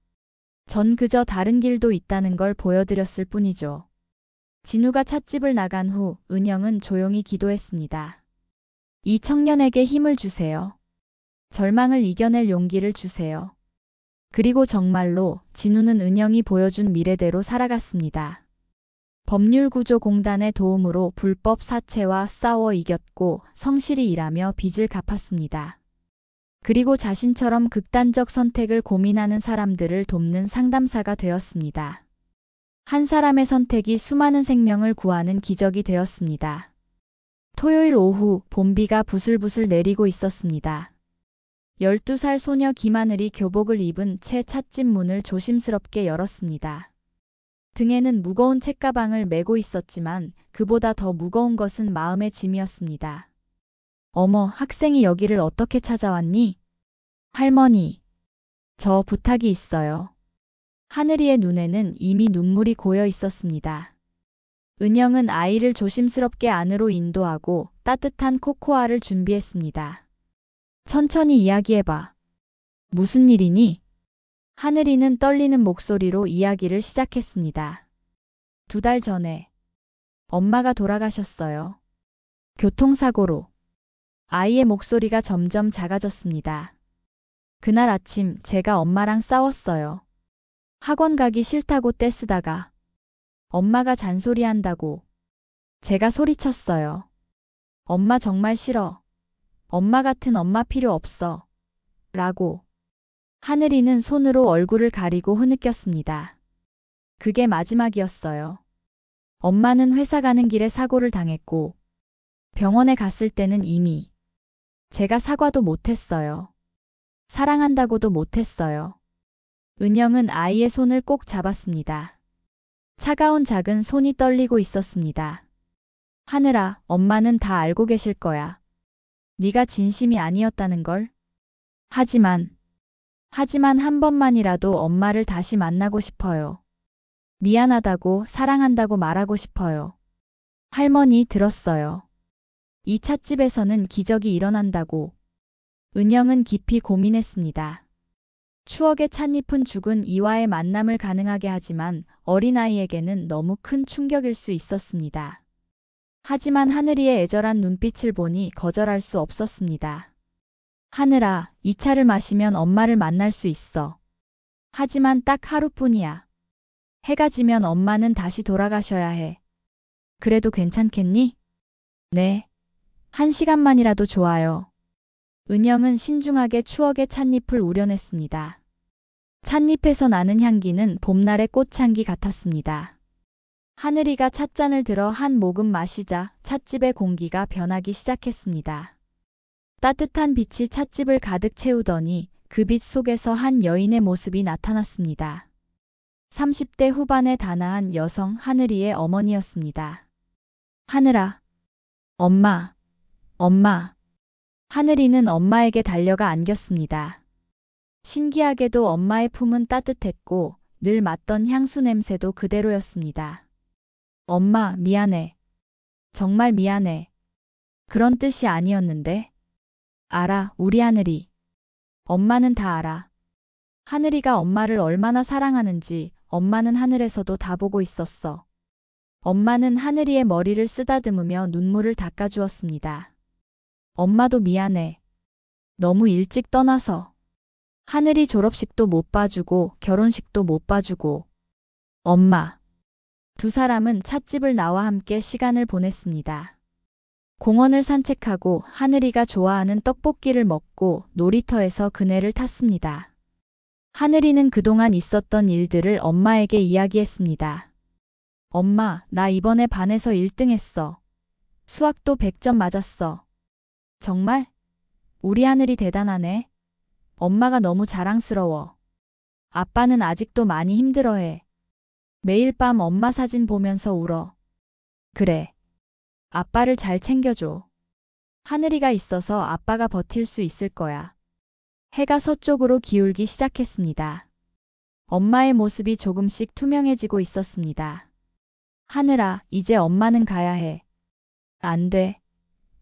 전 그저 다른 길도 있다는 걸 보여드렸을 뿐이죠. 진우가 찻집을 나간 후 은영은 조용히 기도했습니다. 이 청년에게 힘을 주세요. 절망을 이겨낼 용기를 주세요. 그리고 정말로 진우는 은영이 보여준 미래대로 살아갔습니다. 법률구조공단의 도움으로 불법 사채와 싸워 이겼고 성실히 일하며 빚을 갚았습니다. 그리고 자신처럼 극단적 선택을 고민하는 사람들을 돕는 상담사가 되었습니다. 한 사람의 선택이 수많은 생명을 구하는 기적이 되었습니다. 토요일 오후 봄비가 부슬부슬 내리고 있었습니다. 12살 소녀 김하늘이 교복을 입은 채 찻집 문을 조심스럽게 열었습니다. 등에는 무거운 책가방을 메고 있었지만 그보다 더 무거운 것은 마음의 짐이었습니다. 어머, 학생이 여기를 어떻게 찾아왔니? 할머니, 저 부탁이 있어요. 하늘이의 눈에는 이미 눈물이 고여 있었습니다. 은영은 아이를 조심스럽게 안으로 인도하고 따뜻한 코코아를 준비했습니다. 천천히 이야기해봐. 무슨 일이니? 하늘이는 떨리는 목소리로 이야기를 시작했습니다. 2달 전에 엄마가 돌아가셨어요. 교통사고로. 아이의 목소리가 점점 작아졌습니다. 그날 아침 제가 엄마랑 싸웠어요. 학원 가기 싫다고 떼쓰다가 엄마가 잔소리한다고 제가 소리쳤어요. 엄마 정말 싫어. 엄마 같은 엄마 필요 없어. 라고. 하늘이는 손으로 얼굴을 가리고 흐느꼈습니다. 그게 마지막이었어요. 엄마는 회사 가는 길에 사고를 당했고 병원에 갔을 때는 이미 제가 사과도 못했어요. 사랑한다고도 못했어요. 은영은 아이의 손을 꼭 잡았습니다. 차가운 작은 손이 떨리고 있었습니다. 하늘아, 엄마는 다 알고 계실 거야. 네가 진심이 아니었다는 걸. 하지만 한 번만이라도 엄마를 다시 만나고 싶어요. 미안하다고, 사랑한다고 말하고 싶어요. 할머니 들었어요. 이 찻집에서는 기적이 일어난다고. 은영은 깊이 고민했습니다. 추억의 찻잎은 죽은 이와의 만남을 가능하게 하지만 어린아이에게는 너무 큰 충격일 수 있었습니다. 하지만 하늘이의 애절한 눈빛을 보니 거절할 수 없었습니다. 하늘아, 이 차를 마시면 엄마를 만날 수 있어. 하지만 딱 하루뿐이야. 해가 지면 엄마는 다시 돌아가셔야 해. 그래도 괜찮겠니? 네. 1시간만이라도 좋아요. 은영은 신중하게 추억의 찻잎을 우려냈습니다. 찻잎에서 나는 향기는 봄날의 꽃향기 같았습니다. 하늘이가 찻잔을 들어 한 모금 마시자 찻집의 공기가 변하기 시작했습니다. 따뜻한 빛이 찻집을 가득 채우더니 그 빛 속에서 한 여인의 모습이 나타났습니다. 30대 후반의 단아한 여성 하늘이의 어머니였습니다. 하늘아, 엄마. 하늘이는 엄마에게 달려가 안겼습니다. 신기하게도 엄마의 품은 따뜻했고 늘 맡던 향수 냄새도 그대로였습니다. 엄마, 미안해. 정말 미안해. 그런 뜻이 아니었는데. 알아, 우리 하늘이. 엄마는 다 알아. 하늘이가 엄마를 얼마나 사랑하는지 엄마는 하늘에서도 다 보고 있었어. 엄마는 하늘이의 머리를 쓰다듬으며 눈물을 닦아주었습니다. 엄마도 미안해. 너무 일찍 떠나서. 하늘이 졸업식도 못 봐주고 결혼식도 못 봐주고. 엄마. 2사람은 찻집을 나와 함께 시간을 보냈습니다. 공원을 산책하고 하늘이가 좋아하는 떡볶이를 먹고 놀이터에서 그네를 탔습니다. 하늘이는 그동안 있었던 일들을 엄마에게 이야기했습니다. 엄마, 나 이번에 반에서 1등 했어. 수학도 100점 맞았어. 정말? 우리 하늘이 대단하네. 엄마가 너무 자랑스러워. 아빠는 아직도 많이 힘들어해. 매일 밤 엄마 사진 보면서 울어. 그래. 아빠를 잘 챙겨줘. 하늘이가 있어서 아빠가 버틸 수 있을 거야. 해가 서쪽으로 기울기 시작했습니다. 엄마의 모습이 조금씩 투명해지고 있었습니다. 하늘아, 이제 엄마는 가야 해. 안 돼.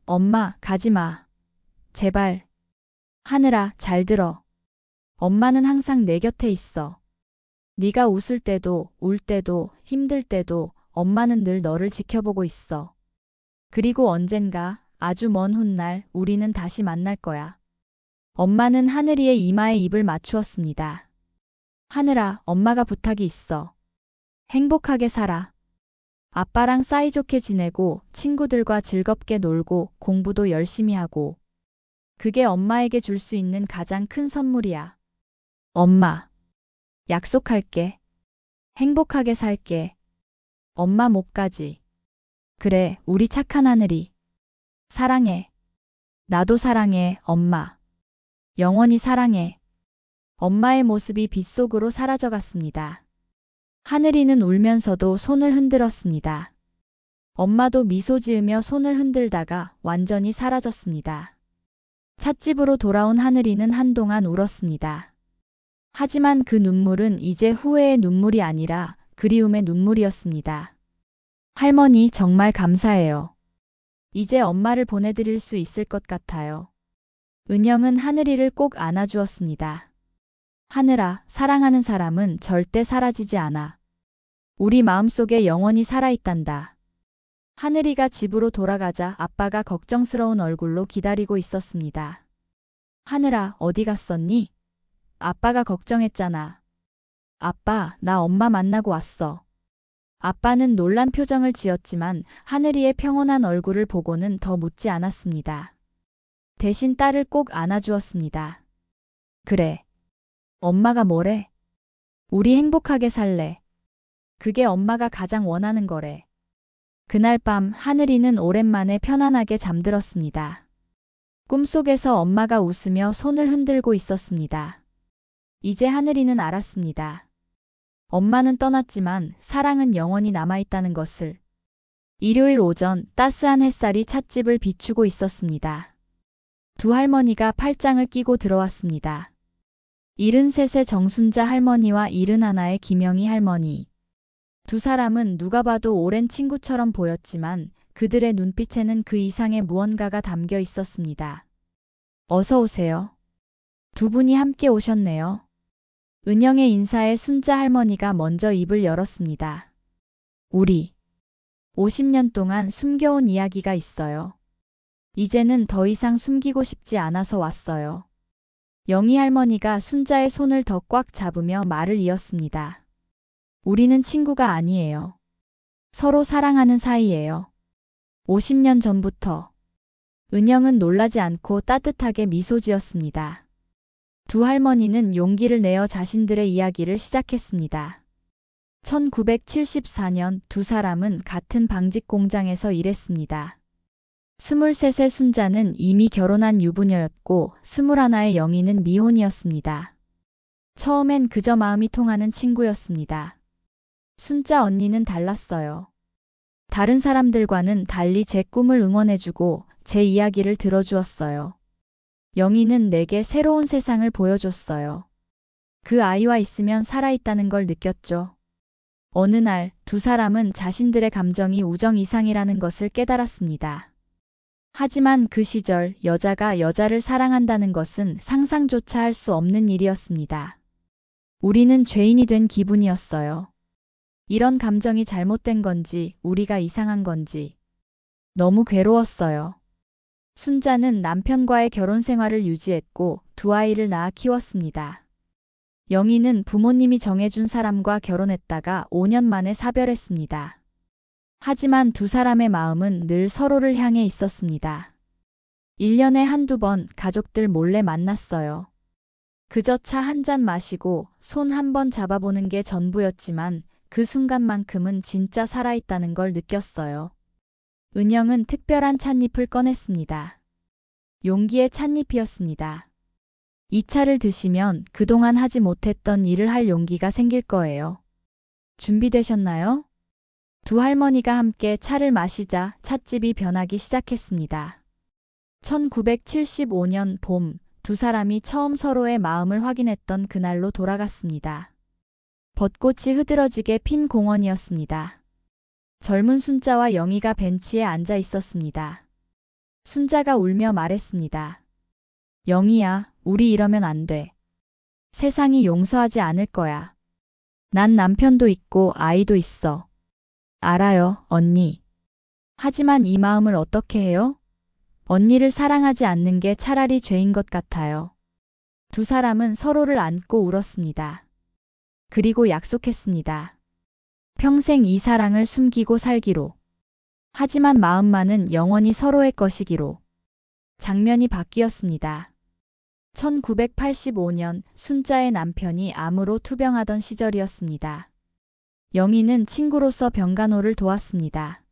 엄마, 가지 마. 제발. 하늘아, 잘 들어. 엄마는 항상 내 곁에 있어. 네가 웃을 때도, 울 때도, 힘들 때도 엄마는 늘 너를 지켜보고 있어. 그리고 언젠가 아주 먼 훗날 우리는 다시 만날 거야. 엄마는 하늘이의 이마에 입을 맞추었습니다. 하늘아, 엄마가 부탁이 있어. 행복하게 살아. 아빠랑 사이좋게 지내고 친구들과 즐겁게 놀고 공부도 열심히 하고. 그게 엄마에게 줄 수 있는 가장 큰 선물이야. 엄마. 약속할게. 행복하게 살게. 엄마 목까지. 그래, 우리 착한 하늘이. 사랑해. 나도 사랑해, 엄마. 영원히 사랑해. 엄마의 모습이 빗속으로 사라져갔습니다. 하늘이는 울면서도 손을 흔들었습니다. 엄마도 미소 지으며 손을 흔들다가 완전히 사라졌습니다. 찻집으로 돌아온 하늘이는 한동안 울었습니다. 하지만 그 눈물은 이제 후회의 눈물이 아니라 그리움의 눈물이었습니다. 할머니, 정말 감사해요. 이제 엄마를 보내드릴 수 있을 것 같아요. 은영은 하늘이를 꼭 안아주었습니다. 하늘아, 사랑하는 사람은 절대 사라지지 않아. 우리 마음속에 영원히 살아있단다. 하늘이가 집으로 돌아가자 아빠가 걱정스러운 얼굴로 기다리고 있었습니다. 하늘아, 어디 갔었니? 아빠가 걱정했잖아. 아빠, 나 엄마 만나고 왔어. 아빠는 놀란 표정을 지었지만 하늘이의 평온한 얼굴을 보고는 더 묻지 않았습니다. 대신 딸을 꼭 안아주었습니다. 그래. 엄마가 뭐래? 우리 행복하게 살래. 그게 엄마가 가장 원하는 거래. 그날 밤 하늘이는 오랜만에 편안하게 잠들었습니다. 꿈속에서 엄마가 웃으며 손을 흔들고 있었습니다. 이제 하늘이는 알았습니다. 엄마는 떠났지만 사랑은 영원히 남아있다는 것을. 일요일 오전 따스한 햇살이 찻집을 비추고 있었습니다. 두 할머니가 팔짱을 끼고 들어왔습니다. 73의 정순자 할머니와 71의 김영희 할머니. 두 사람은 누가 봐도 오랜 친구처럼 보였지만 그들의 눈빛에는 그 이상의 무언가가 담겨 있었습니다. 어서 오세요. 두 분이 함께 오셨네요. 은영의 인사에 순자 할머니가 먼저 입을 열었습니다. 우리 50년 동안 숨겨온 이야기가 있어요. 이제는 더 이상 숨기고 싶지 않아서 왔어요. 영희 할머니가 순자의 손을 더 꽉 잡으며 말을 이었습니다. 우리는 친구가 아니에요. 서로 사랑하는 사이예요. 50년 전부터. 은영은 놀라지 않고 따뜻하게 미소 지었습니다. 두 할머니는 용기를 내어 자신들의 이야기를 시작했습니다. 1974년 두 사람은 같은 방직 공장에서 일했습니다. 23의 순자는 이미 결혼한 유부녀였고 21의 영희는 미혼이었습니다. 처음엔 그저 마음이 통하는 친구였습니다. 순자 언니는 달랐어요. 다른 사람들과는 달리 제 꿈을 응원해주고 제 이야기를 들어주었어요. 영희는 내게 새로운 세상을 보여줬어요. 그 아이와 있으면 살아있다는 걸 느꼈죠. 어느 날 두 사람은 자신들의 감정이 우정 이상이라는 것을 깨달았습니다. 하지만 그 시절 여자가 여자를 사랑한다는 것은 상상조차 할 수 없는 일이었습니다. 우리는 죄인이 된 기분이었어요. 이런 감정이 잘못된 건지 우리가 이상한 건지 너무 괴로웠어요. 순자는 남편과의 결혼 생활을 유지했고 두 아이를 낳아 키웠습니다. 영희는 부모님이 정해준 사람과 결혼했다가 5년 만에 사별했습니다. 하지만 두 사람의 마음은 늘 서로를 향해 있었습니다. 1년에 한두 번 가족들 몰래 만났어요. 그저 차 한 잔 마시고 손 한 번 잡아보는 게 전부였지만 그 순간만큼은 진짜 살아있다는 걸 느꼈어요. 은영은 특별한 찻잎을 꺼냈습니다. 용기의 찻잎이었습니다. 이 차를 드시면 그동안 하지 못했던 일을 할 용기가 생길 거예요. 준비되셨나요? 두 할머니가 함께 차를 마시자 찻집이 변하기 시작했습니다. 1975년 봄, 두 사람이 처음 서로의 마음을 확인했던 그날로 돌아갔습니다. 벚꽃이 흐드러지게 핀 공원이었습니다. 젊은 순자와 영희가 벤치에 앉아 있었습니다. 순자가 울며 말했습니다. 영희야, 우리 이러면 안 돼. 세상이 용서하지 않을 거야. 난 남편도 있고 아이도 있어. 알아요, 언니. 하지만 이 마음을 어떻게 해요? 언니를 사랑하지 않는 게 차라리 죄인 것 같아요. 두 사람은 서로를 안고 울었습니다. 그리고 약속했습니다. 평생 이 사랑을 숨기고 살기로. 하지만 마음만은 영원히 서로의 것이기로. 장면이 바뀌었습니다. 1985년 순자의 남편이 암으로 투병하던 시절이었습니다. 영희는 친구로서 병간호를 도왔습니다.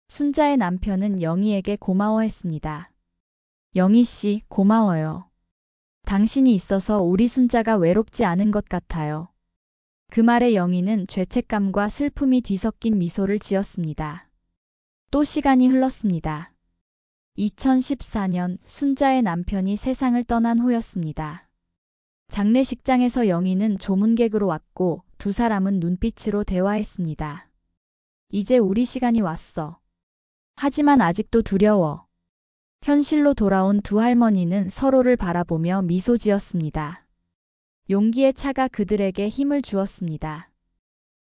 순자의 남편은 영희에게 고마워했습니다. 영희 씨, 고마워요. 당신이 있어서 우리 순자가 외롭지 않은 것 같아요. 그 말에 영희는 죄책감과 슬픔이 뒤섞인 미소를 지었습니다. 또 시간이 흘렀습니다. 2014년 순자의 남편이 세상을 떠난 후였습니다. 장례식장에서 영희는 조문객으로 왔고 두 사람은 눈빛으로 대화했습니다. 이제 우리 시간이 왔어. 하지만 아직도 두려워. 현실로 돌아온 두 할머니는 서로를 바라보며 미소 지었습니다. 용기의 차가 그들에게 힘을 주었습니다.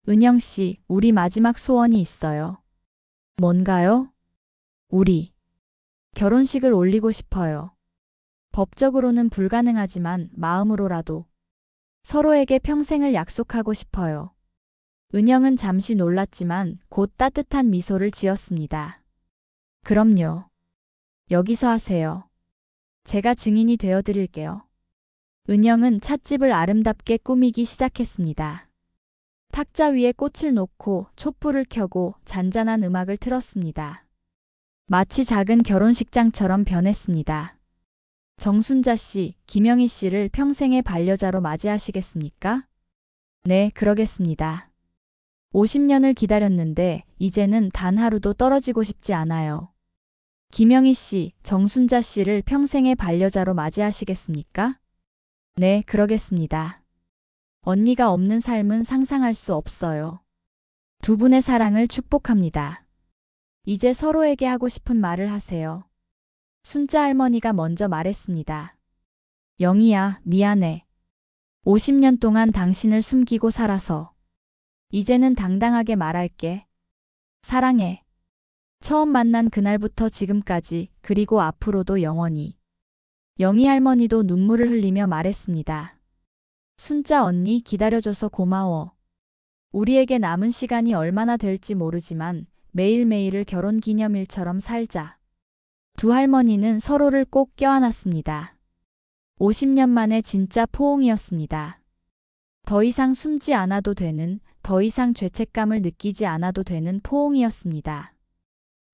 은영 씨, 우리 마지막 소원이 있어요. 뭔가요? 우리 결혼식을 올리고 싶어요. 법적으로는 불가능하지만 마음으로라도 서로에게 평생을 약속하고 싶어요. 은영은 잠시 놀랐지만 곧 따뜻한 미소를 지었습니다. 그럼요. 여기서 하세요. 제가 증인이 되어 드릴게요. 은영은 찻집을 아름답게 꾸미기 시작했습니다. 탁자 위에 꽃을 놓고 촛불을 켜고 잔잔한 음악을 틀었습니다. 마치 작은 결혼식장처럼 변했습니다. 정순자 씨, 김영희 씨를 평생의 반려자로 맞이하시겠습니까? 네, 그러겠습니다. 50년을 기다렸는데 이제는 단 하루도 떨어지고 싶지 않아요. 김영희 씨, 정순자 씨를 평생의 반려자로 맞이하시겠습니까? 네, 그러겠습니다. 언니가 없는 삶은 상상할 수 없어요. 두 분의 사랑을 축복합니다. 이제 서로에게 하고 싶은 말을 하세요. 순자 할머니가 먼저 말했습니다. 영희야, 미안해. 50년 동안 당신을 숨기고 살아서. 이제는 당당하게 말할게. 사랑해. 처음 만난 그날부터 지금까지, 그리고 앞으로도 영원히. 영희 할머니도 눈물을 흘리며 말했습니다. 순자 언니, 기다려줘서 고마워. 우리에게 남은 시간이 얼마나 될지 모르지만 매일매일을 결혼기념일처럼 살자. 두 할머니는 서로를 꼭 껴안았습니다. 50년 만에 진짜 포옹이었습니다. 더 이상 숨지 않아도 되는, 더 이상 죄책감을 느끼지 않아도 되는 포옹이었습니다.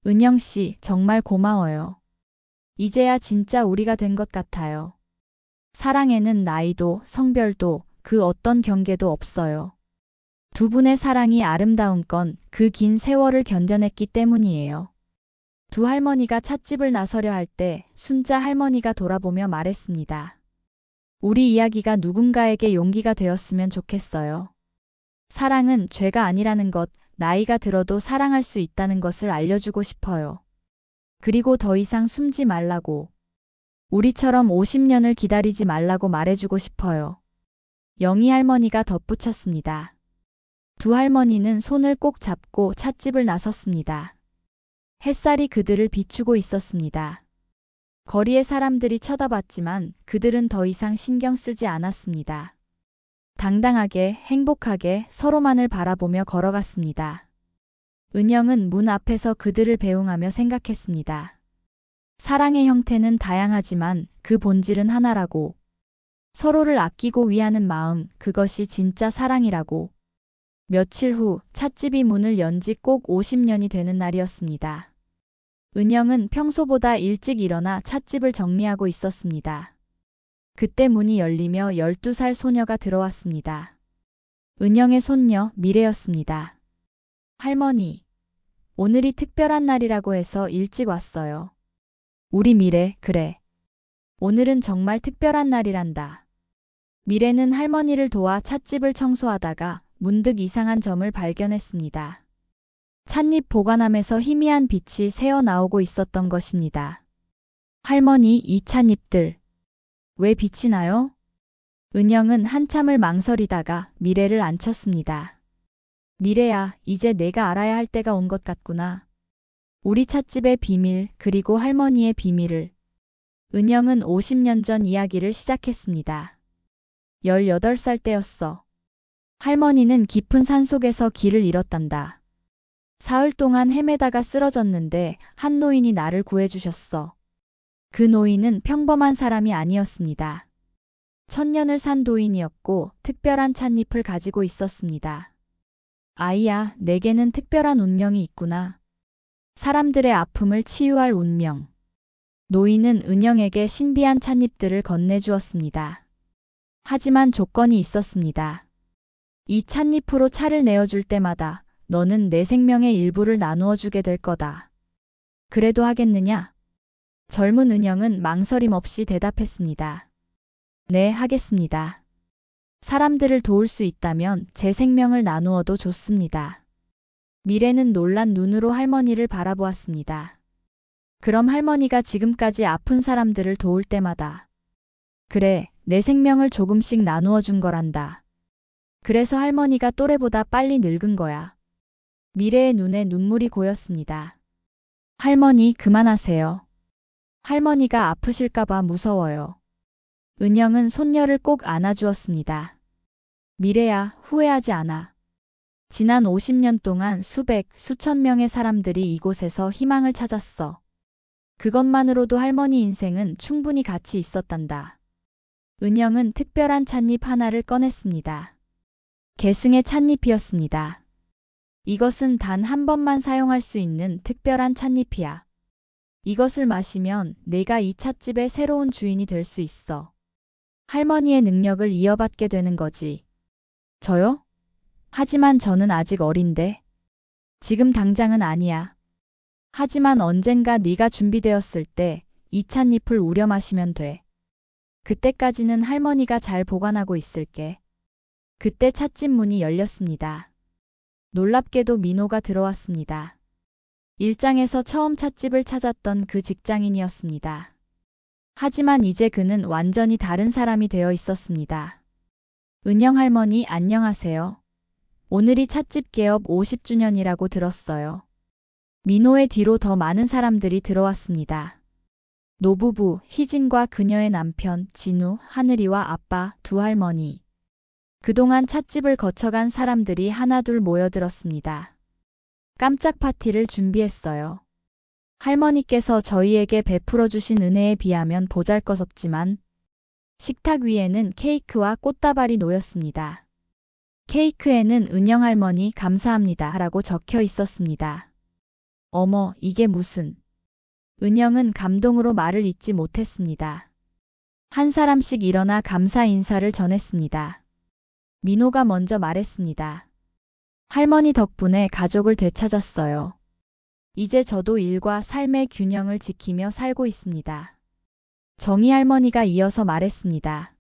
은영 씨, 정말 고마워요. 이제야 진짜 우리가 된 것 같아요. 사랑에는 나이도 성별도 그 어떤 경계도 없어요. 두 분의 사랑이 아름다운 건 그 긴 세월을 견뎌냈기 때문이에요. 두 할머니가 찻집을 나서려 할 때 순자 할머니가 돌아보며 말했습니다. 우리 이야기가 누군가에게 용기가 되었으면 좋겠어요. 사랑은 죄가 아니라는 것, 나이가 들어도 사랑할 수 있다는 것을 알려주고 싶어요. 그리고 더 이상 숨지 말라고. 우리처럼 50년을 기다리지 말라고 말해주고 싶어요. 영희 할머니가 덧붙였습니다. 두 할머니는 손을 꼭 잡고 찻집을 나섰습니다. 햇살이 그들을 비추고 있었습니다. 거리의 사람들이 쳐다봤지만 그들은 더 이상 신경 쓰지 않았습니다. 당당하게, 행복하게 서로만을 바라보며 걸어갔습니다. 은영은 문 앞에서 그들을 배웅하며 생각했습니다. 사랑의 형태는 다양하지만 그 본질은 하나라고. 서로를 아끼고 위하는 마음, 그것이 진짜 사랑이라고. 며칠 후 찻집이 문을 연 지 꼭 50년이 되는 날이었습니다. 은영은 평소보다 일찍 일어나 찻집을 정리하고 있었습니다. 그때 문이 열리며 12살 소녀가 들어왔습니다. 은영의 손녀 미래였습니다. 할머니, 오늘이 특별한 날이라고 해서 일찍 왔어요. 우리 미래, 그래. 오늘은 정말 특별한 날이란다. 미래는 할머니를 도와 찻집을 청소하다가 문득 이상한 점을 발견했습니다. 찻잎 보관함에서 희미한 빛이 새어 나오고 있었던 것입니다. 할머니, 이 찻잎들. 왜 빛이 나요? 은영은 한참을 망설이다가 미래를 안쳤습니다. 미래야, 이제 내가 알아야 할 때가 온 것 같구나. 우리 찻집의 비밀, 그리고 할머니의 비밀을. 은영은 50년 전 이야기를 시작했습니다. 18살 때였어. 할머니는 깊은 산속에서 길을 잃었단다. 사흘 동안 헤매다가 쓰러졌는데 한 노인이 나를 구해주셨어. 그 노인은 평범한 사람이 아니었습니다. 1000년을 산 도인이었고 특별한 찻잎을 가지고 있었습니다. 아이야, 내게는 특별한 운명이 있구나. 사람들의 아픔을 치유할 운명. 노인은 은영에게 신비한 찻잎들을 건네주었습니다. 하지만 조건이 있었습니다. 이 찻잎으로 차를 내어줄 때마다 너는 내 생명의 일부를 나누어 주게 될 거다. 그래도 하겠느냐? 젊은 은영은 망설임 없이 대답했습니다. 네, 하겠습니다. 사람들을 도울 수 있다면 제 생명을 나누어도 좋습니다. 미래는 놀란 눈으로 할머니를 바라보았습니다. 그럼 할머니가 지금까지 아픈 사람들을 도울 때마다 그래, 내 생명을 조금씩 나누어 준 거란다. 그래서 할머니가 또래보다 빨리 늙은 거야. 미래의 눈에 눈물이 고였습니다. 할머니, 그만하세요. 할머니가 아프실까봐 무서워요. 은영은 손녀를 꼭 안아주었습니다. 미래야, 후회하지 않아. 지난 50년 동안 수백, 수천 명의 사람들이 이곳에서 희망을 찾았어. 그것만으로도 할머니 인생은 충분히 가치 있었단다. 은영은 특별한 찻잎 하나를 꺼냈습니다. 계승의 찻잎이었습니다. 이것은 단 한 번만 사용할 수 있는 특별한 찻잎이야. 이것을 마시면 내가 이 찻집의 새로운 주인이 될 수 있어. 할머니의 능력을 이어받게 되는 거지. 저요? 하지만 저는 아직 어린데. 지금 당장은 아니야. 하지만 언젠가 네가 준비되었을 때 이 찻잎을 우려 마시면 돼. 그때까지는 할머니가 잘 보관하고 있을게. 그때 찻집 문이 열렸습니다. 놀랍게도 민호가 들어왔습니다. 일장에서 처음 찻집을 찾았던 그 직장인이었습니다. 하지만 이제 그는 완전히 다른 사람이 되어 있었습니다. 은영 할머니, 안녕하세요. 오늘이 찻집 개업 50주년이라고 들었어요. 민호의 뒤로 더 많은 사람들이 들어왔습니다. 노부부, 희진과 그녀의 남편, 진우, 하늘이와 아빠, 두 할머니. 그동안 찻집을 거쳐간 사람들이 하나둘 모여들었습니다. 깜짝 파티를 준비했어요. 할머니께서 저희에게 베풀어 주신 은혜에 비하면 보잘것없지만 식탁 위에는 케이크와 꽃다발이 놓였습니다. 케이크에는 은영 할머니 감사합니다 라고 적혀 있었습니다. 어머, 이게 무슨... 은영은 감동으로 말을 잇지 못했습니다. 한 사람씩 일어나 감사 인사를 전했습니다. 민호가 먼저 말했습니다. 할머니 덕분에 가족을 되찾았어요. 이제 저도 일과 삶의 균형을 지키며 살고 있습니다. 정희 할머니가 이어서 말했습니다.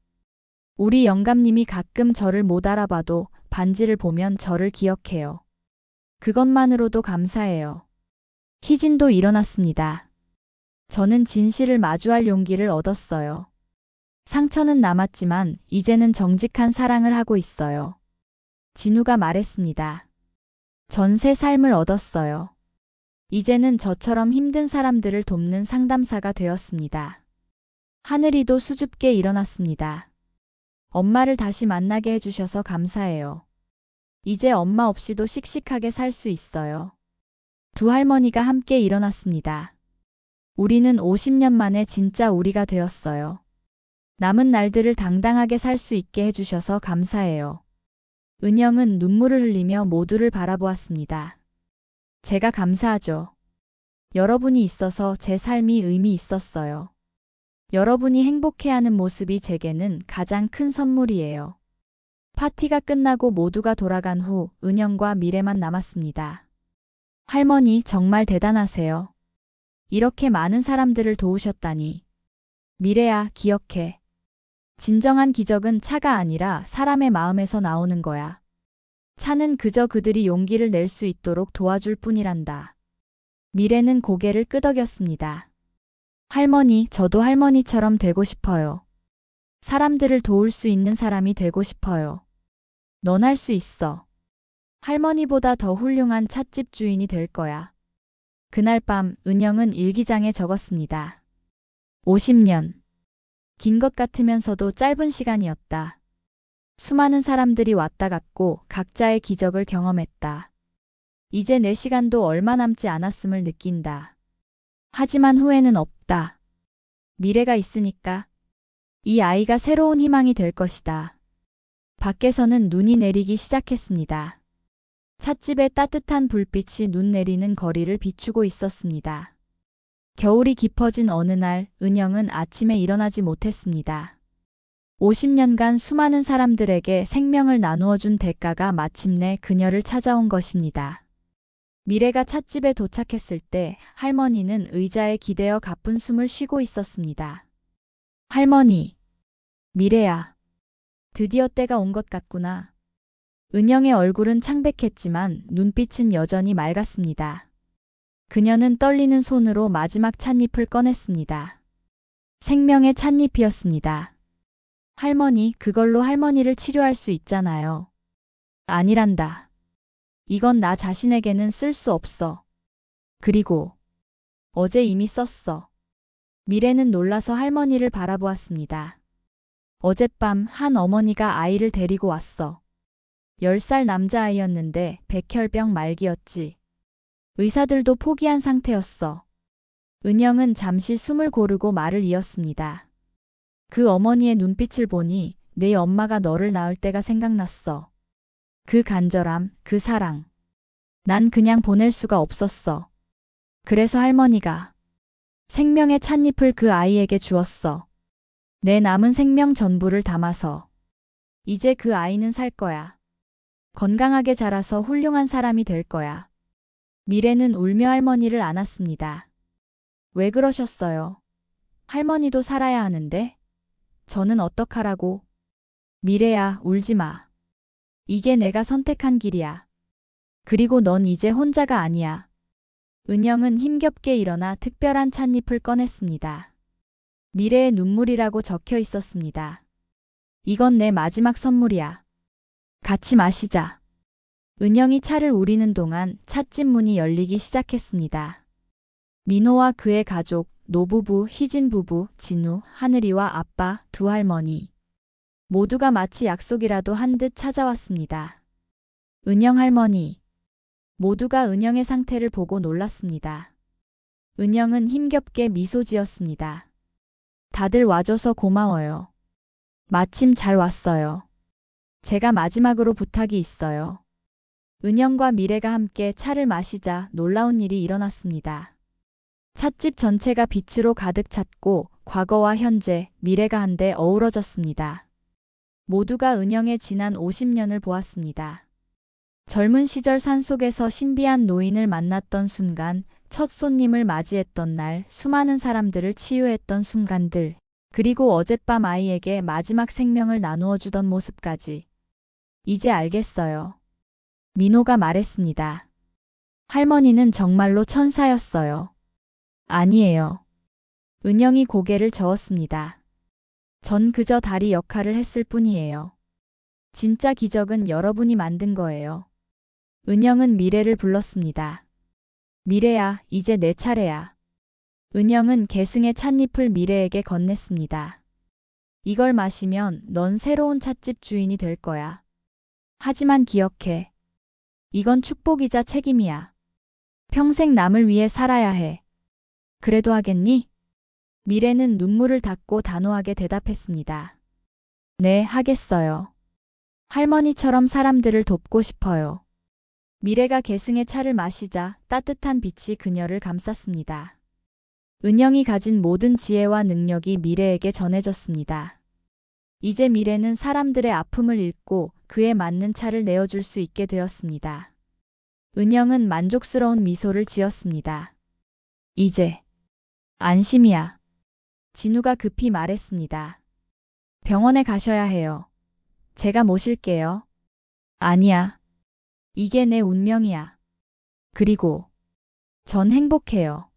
우리 영감님이 가끔 저를 못 알아봐도 반지를 보면 저를 기억해요. 그것만으로도 감사해요. 희진도 일어났습니다. 저는 진실을 마주할 용기를 얻었어요. 상처는 남았지만 이제는 정직한 사랑을 하고 있어요. 진우가 말했습니다. 전 새 삶을 얻었어요. 이제는 저처럼 힘든 사람들을 돕는 상담사가 되었습니다. 하늘이도 수줍게 일어났습니다. 엄마를 다시 만나게 해주셔서 감사해요. 이제 엄마 없이도 씩씩하게 살 수 있어요. 두 할머니가 함께 일어났습니다. 우리는 50년 만에 진짜 우리가 되었어요. 남은 날들을 당당하게 살 수 있게 해주셔서 감사해요. 은영은 눈물을 흘리며 모두를 바라보았습니다. 제가 감사하죠. 여러분이 있어서 제 삶이 의미 있었어요. 여러분이 행복해하는 모습이 제게는 가장 큰 선물이에요. 파티가 끝나고 모두가 돌아간 후 은영과 미래만 남았습니다. 할머니, 정말 대단하세요. 이렇게 많은 사람들을 도우셨다니. 미래야, 기억해. 진정한 기적은 차가 아니라 사람의 마음에서 나오는 거야. 차는 그저 그들이 용기를 낼 수 있도록 도와줄 뿐이란다. 미래는 고개를 끄덕였습니다. 할머니, 저도 할머니처럼 되고 싶어요. 사람들을 도울 수 있는 사람이 되고 싶어요. 넌 할 수 있어. 할머니보다 더 훌륭한 찻집 주인이 될 거야. 그날 밤 은영은 일기장에 적었습니다. 50년. 긴 것 같으면서도 짧은 시간이었다. 수많은 사람들이 왔다 갔고 각자의 기적을 경험했다. 이제 내 시간도 얼마 남지 않았음을 느낀다. 하지만 후회는 없다. 미래가 있으니까. 이 아이가 새로운 희망이 될 것이다. 밖에서는 눈이 내리기 시작했습니다. 찻집의 따뜻한 불빛이 눈 내리는 거리를 비추고 있었습니다. 겨울이 깊어진 어느 날 은영은 아침에 일어나지 못했습니다. 50년간 수많은 사람들에게 생명을 나누어 준 대가가 마침내 그녀를 찾아온 것입니다. 미래가 찻집에 도착했을 때 할머니는 의자에 기대어 가쁜 숨을 쉬고 있었습니다. 할머니, 미래야. 드디어 때가 온 것 같구나. 은영의 얼굴은 창백했지만 눈빛은 여전히 맑았습니다. 그녀는 떨리는 손으로 마지막 찻잎을 꺼냈습니다. 생명의 찻잎이었습니다. 할머니, 그걸로 할머니를 치료할 수 있잖아요. 아니란다. 이건 나 자신에게는 쓸 수 없어. 그리고 어제 이미 썼어. 미래는 놀라서 할머니를 바라보았습니다. 어젯밤 한 어머니가 아이를 데리고 왔어. 10살 남자아이였는데 백혈병 말기였지. 의사들도 포기한 상태였어. 은영은 잠시 숨을 고르고 말을 이었습니다. 그 어머니의 눈빛을 보니 내 엄마가 너를 낳을 때가 생각났어. 그 간절함, 그 사랑. 난 그냥 보낼 수가 없었어. 그래서 할머니가 생명의 찻잎을 그 아이에게 주었어. 내 남은 생명 전부를 담아서. 이제 그 아이는 살 거야. 건강하게 자라서 훌륭한 사람이 될 거야. 미래는 울며 할머니를 안았습니다. 왜 그러셨어요? 할머니도 살아야 하는데? 저는 어떡하라고? 미래야, 울지 마. 이게 내가 선택한 길이야. 그리고 넌 이제 혼자가 아니야. 은영은 힘겹게 일어나 특별한 찻잎을 꺼냈습니다. 미래의 눈물이라고 적혀 있었습니다. 이건 내 마지막 선물이야. 같이 마시자. 은영이 차를 우리는 동안 찻집 문이 열리기 시작했습니다. 민호와 그의 가족, 노부부, 희진 부부, 진우, 하늘이와 아빠, 두 할머니. 모두가 마치 약속이라도 한 듯 찾아왔습니다. 은영 할머니. 모두가 은영의 상태를 보고 놀랐습니다. 은영은 힘겹게 미소 지었습니다. 다들 와줘서 고마워요. 마침 잘 왔어요. 제가 마지막으로 부탁이 있어요. 은영과 미래가 함께 차를 마시자 놀라운 일이 일어났습니다. 찻집 전체가 빛으로 가득 찼고 과거와 현재, 미래가 한데 어우러졌습니다. 모두가 은영의 지난 50년을 보았습니다. 젊은 시절 산속에서 신비한 노인을 만났던 순간, 첫 손님을 맞이했던 날, 수많은 사람들을 치유했던 순간들, 그리고 어젯밤 아이에게 마지막 생명을 나누어 주던 모습까지. 이제 알겠어요. 민호가 말했습니다. 할머니는 정말로 천사였어요. 아니에요. 은영이 고개를 저었습니다. 전 그저 다리 역할을 했을 뿐이에요. 진짜 기적은 여러분이 만든 거예요. 은영은 미래를 불렀습니다. 미래야, 이제 내 차례야. 은영은 계승의 찻잎을 미래에게 건넸습니다. 이걸 마시면 넌 새로운 찻집 주인이 될 거야. 하지만 기억해. 이건 축복이자 책임이야. 평생 남을 위해 살아야 해. 그래도 하겠니? 미래는 눈물을 닦고 단호하게 대답했습니다. 네, 하겠어요. 할머니처럼 사람들을 돕고 싶어요. 미래가 계승의 차를 마시자 따뜻한 빛이 그녀를 감쌌습니다. 은영이 가진 모든 지혜와 능력이 미래에게 전해졌습니다. 이제 미래는 사람들의 아픔을 읽고 그에 맞는 차를 내어줄 수 있게 되었습니다. 은영은 만족스러운 미소를 지었습니다. 이제 안심이야. 진우가 급히 말했습니다. 병원에 가셔야 해요. 제가 모실게요. 아니야. 이게 내 운명이야. 그리고 전 행복해요.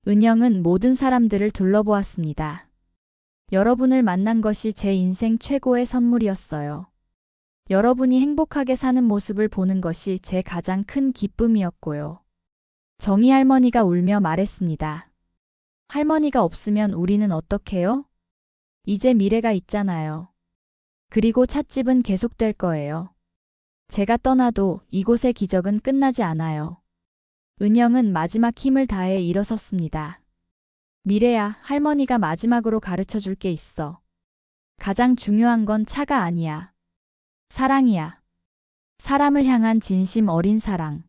은영은 모든 사람들을 둘러보았습니다. 여러분을 만난 것이 제 인생 최고의 선물이었어요. 여러분이 행복하게 사는 모습을 보는 것이 제 가장 큰 기쁨이었고요. 정희 할머니가 울며 말했습니다. 할머니가 없으면 우리는 어떡해요? 이제 미래가 있잖아요. 그리고 찻집은 계속될 거예요. 제가 떠나도 이곳의 기적은 끝나지 않아요. 은영은 마지막 힘을 다해 일어섰습니다. 미래야, 할머니가 마지막으로 가르쳐 줄 게 있어. 가장 중요한 건 차가 아니야. 사랑이야. 사람을 향한 진심 어린 사랑.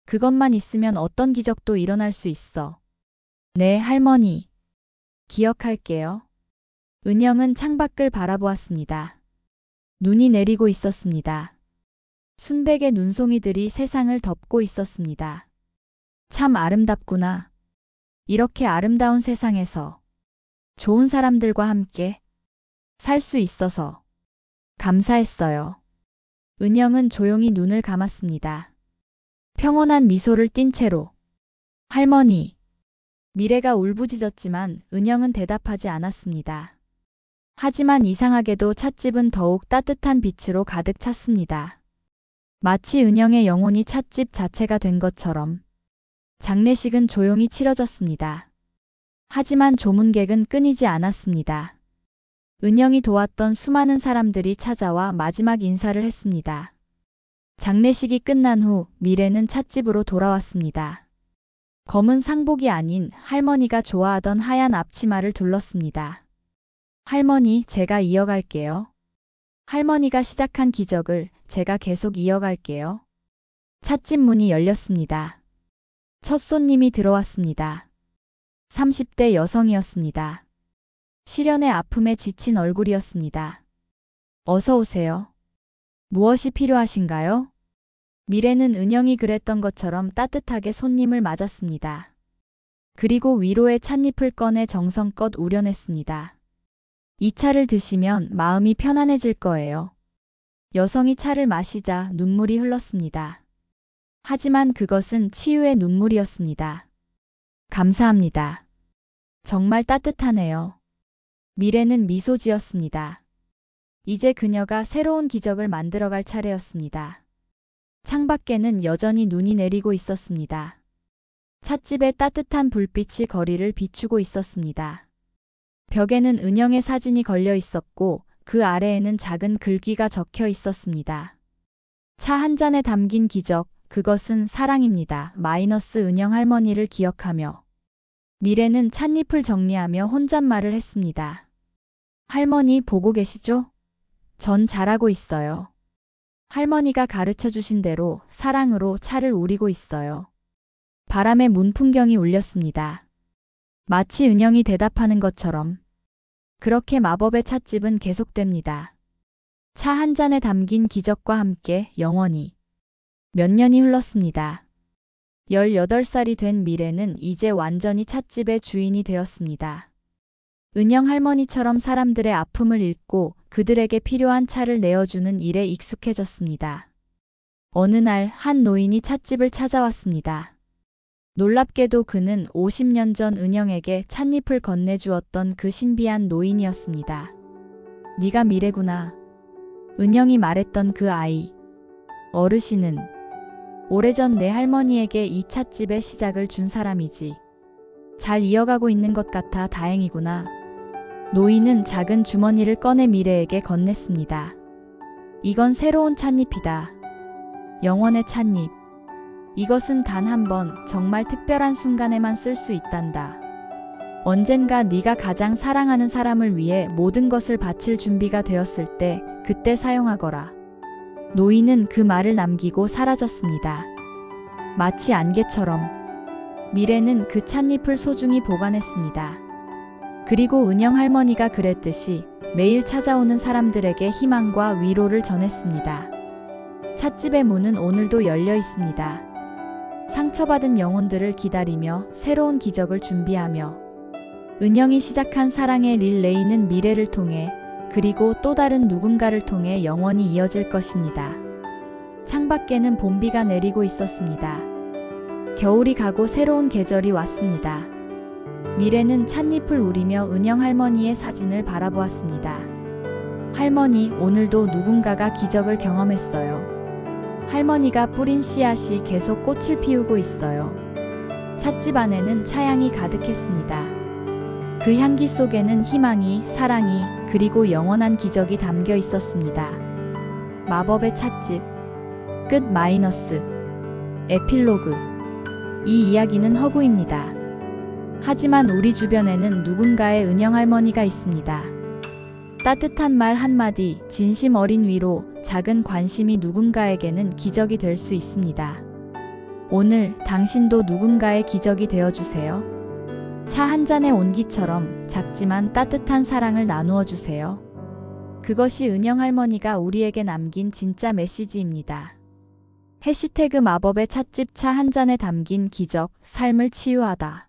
그것만 있으면 어떤 기적도 일어날 수 있어. 네, 할머니. 기억할게요. 은영은 창밖을 바라보았습니다. 눈이 내리고 있었습니다. 순백의 눈송이들이 세상을 덮고 있었습니다. 참 아름답구나. 이렇게 아름다운 세상에서 좋은 사람들과 함께 살 수 있어서 감사했어요. 은영은 조용히 눈을 감았습니다. 평온한 미소를 띤 채로 할머니. 미래가 울부짖었지만 은영은 대답하지 않았습니다. 하지만 이상하게도 찻집은 더욱 따뜻한 빛으로 가득 찼습니다. 마치 은영의 영혼이 찻집 자체가 된 것처럼 장례식은 조용히 치러졌습니다. 하지만 조문객은 끊이지 않았습니다. 은영이 도왔던 수많은 사람들이 찾아와 마지막 인사를 했습니다. 장례식이 끝난 후 미래는 찻집으로 돌아왔습니다. 검은 상복이 아닌 할머니가 좋아하던 하얀 앞치마를 둘렀습니다. 할머니, 제가 이어갈게요. 할머니가 시작한 기적을 제가 계속 이어갈게요. 찻집 문이 열렸습니다. 첫 손님이 들어왔습니다. 30대 여성이었습니다. 시련의 아픔에 지친 얼굴이었습니다. 어서 오세요. 무엇이 필요하신가요? 미래는 은영이 그랬던 것처럼 따뜻하게 손님을 맞았습니다. 그리고 위로의 찻잎을 꺼내 정성껏 우려냈습니다. 이 차를 드시면 마음이 편안해질 거예요. 여성이 차를 마시자 눈물이 흘렀습니다. 하지만 그것은 치유의 눈물이었습니다. 감사합니다. 정말 따뜻하네요. 미래는 미소 지었습니다. 이제 그녀가 새로운 기적을 만들어갈 차례였습니다. 창밖에는 여전히 눈이 내리고 있었습니다. 찻집의 따뜻한 불빛이 거리를 비추고 있었습니다. 벽에는 은영의 사진이 걸려 있었고 그 아래에는 작은 글귀가 적혀 있었습니다. 차 한 잔에 담긴 기적, 그것은 사랑입니다. 마이너스 은영 할머니를 기억하며 미래는 찻잎을 정리하며 혼잣말을 했습니다. 할머니 보고 계시죠? 전 잘하고 있어요. 할머니가 가르쳐 주신 대로 사랑으로 차를 우리고 있어요. 바람에 문풍경이 울렸습니다. 마치 은영이 대답하는 것처럼. 그렇게 마법의 찻집은 계속됩니다. 차 한 잔에 담긴 기적과 함께 영원히. 몇 년이 흘렀습니다. 18살이 된 미래는 이제 완전히 찻집의 주인이 되었습니다. 은영 할머니처럼 사람들의 아픔을 읽고 그들에게 필요한 차를 내어주는 일에 익숙해졌습니다. 어느 날 한 노인이 찻집을 찾아왔습니다. 놀랍게도 그는 50년 전 은영에게 찻잎을 건네주었던 그 신비한 노인이었습니다. 네가 미래구나. 은영이 말했던 그 아이. 어르신은 오래전 내 할머니에게 이 찻집의 시작을 준 사람이지. 잘 이어가고 있는 것 같아 다행이구나. 노인은 작은 주머니를 꺼내 미래에게 건넸습니다. 이건 새로운 찻잎이다. 영원의 찻잎. 이것은 단 한 번 정말 특별한 순간에만 쓸 수 있단다. 언젠가 네가 가장 사랑하는 사람을 위해 모든 것을 바칠 준비가 되었을 때 그때 사용하거라. 노인은 그 말을 남기고 사라졌습니다. 마치 안개처럼 미래는 그 찻잎을 소중히 보관했습니다. 그리고 은영 할머니가 그랬듯이 매일 찾아오는 사람들에게 희망과 위로를 전했습니다. 찻집의 문은 오늘도 열려 있습니다. 상처받은 영혼들을 기다리며 새로운 기적을 준비하며 은영이 시작한 사랑의 릴레이는 미래를 통해 그리고 또 다른 누군가를 통해 영원히 이어질 것입니다. 창밖에는 봄비가 내리고 있었습니다. 겨울이 가고 새로운 계절이 왔습니다. 미래는 찻잎을 우리며 은영 할머니의 사진을 바라보았습니다. 할머니, 오늘도 누군가가 기적을 경험했어요. 할머니가 뿌린 씨앗이 계속 꽃을 피우고 있어요. 찻집 안에는 차향이 가득했습니다. 그 향기 속에는 희망이, 사랑이, 그리고 영원한 기적이 담겨 있었습니다. 마법의 찻집. 끝. 마이너스. 에필로그. 이 이야기는 허구입니다. 하지만 우리 주변에는 누군가의 은영 할머니가 있습니다. 따뜻한 말 한마디, 진심 어린 위로, 작은 관심이 누군가에게는 기적이 될 수 있습니다. 오늘 당신도 누군가의 기적이 되어주세요. 차 한 잔의 온기처럼 작지만 따뜻한 사랑을 나누어 주세요. 그것이 은영 할머니가 우리에게 남긴 진짜 메시지입니다. 해시태그 마법의 찻집 차 한 잔에 담긴 기적, 삶을 치유하다.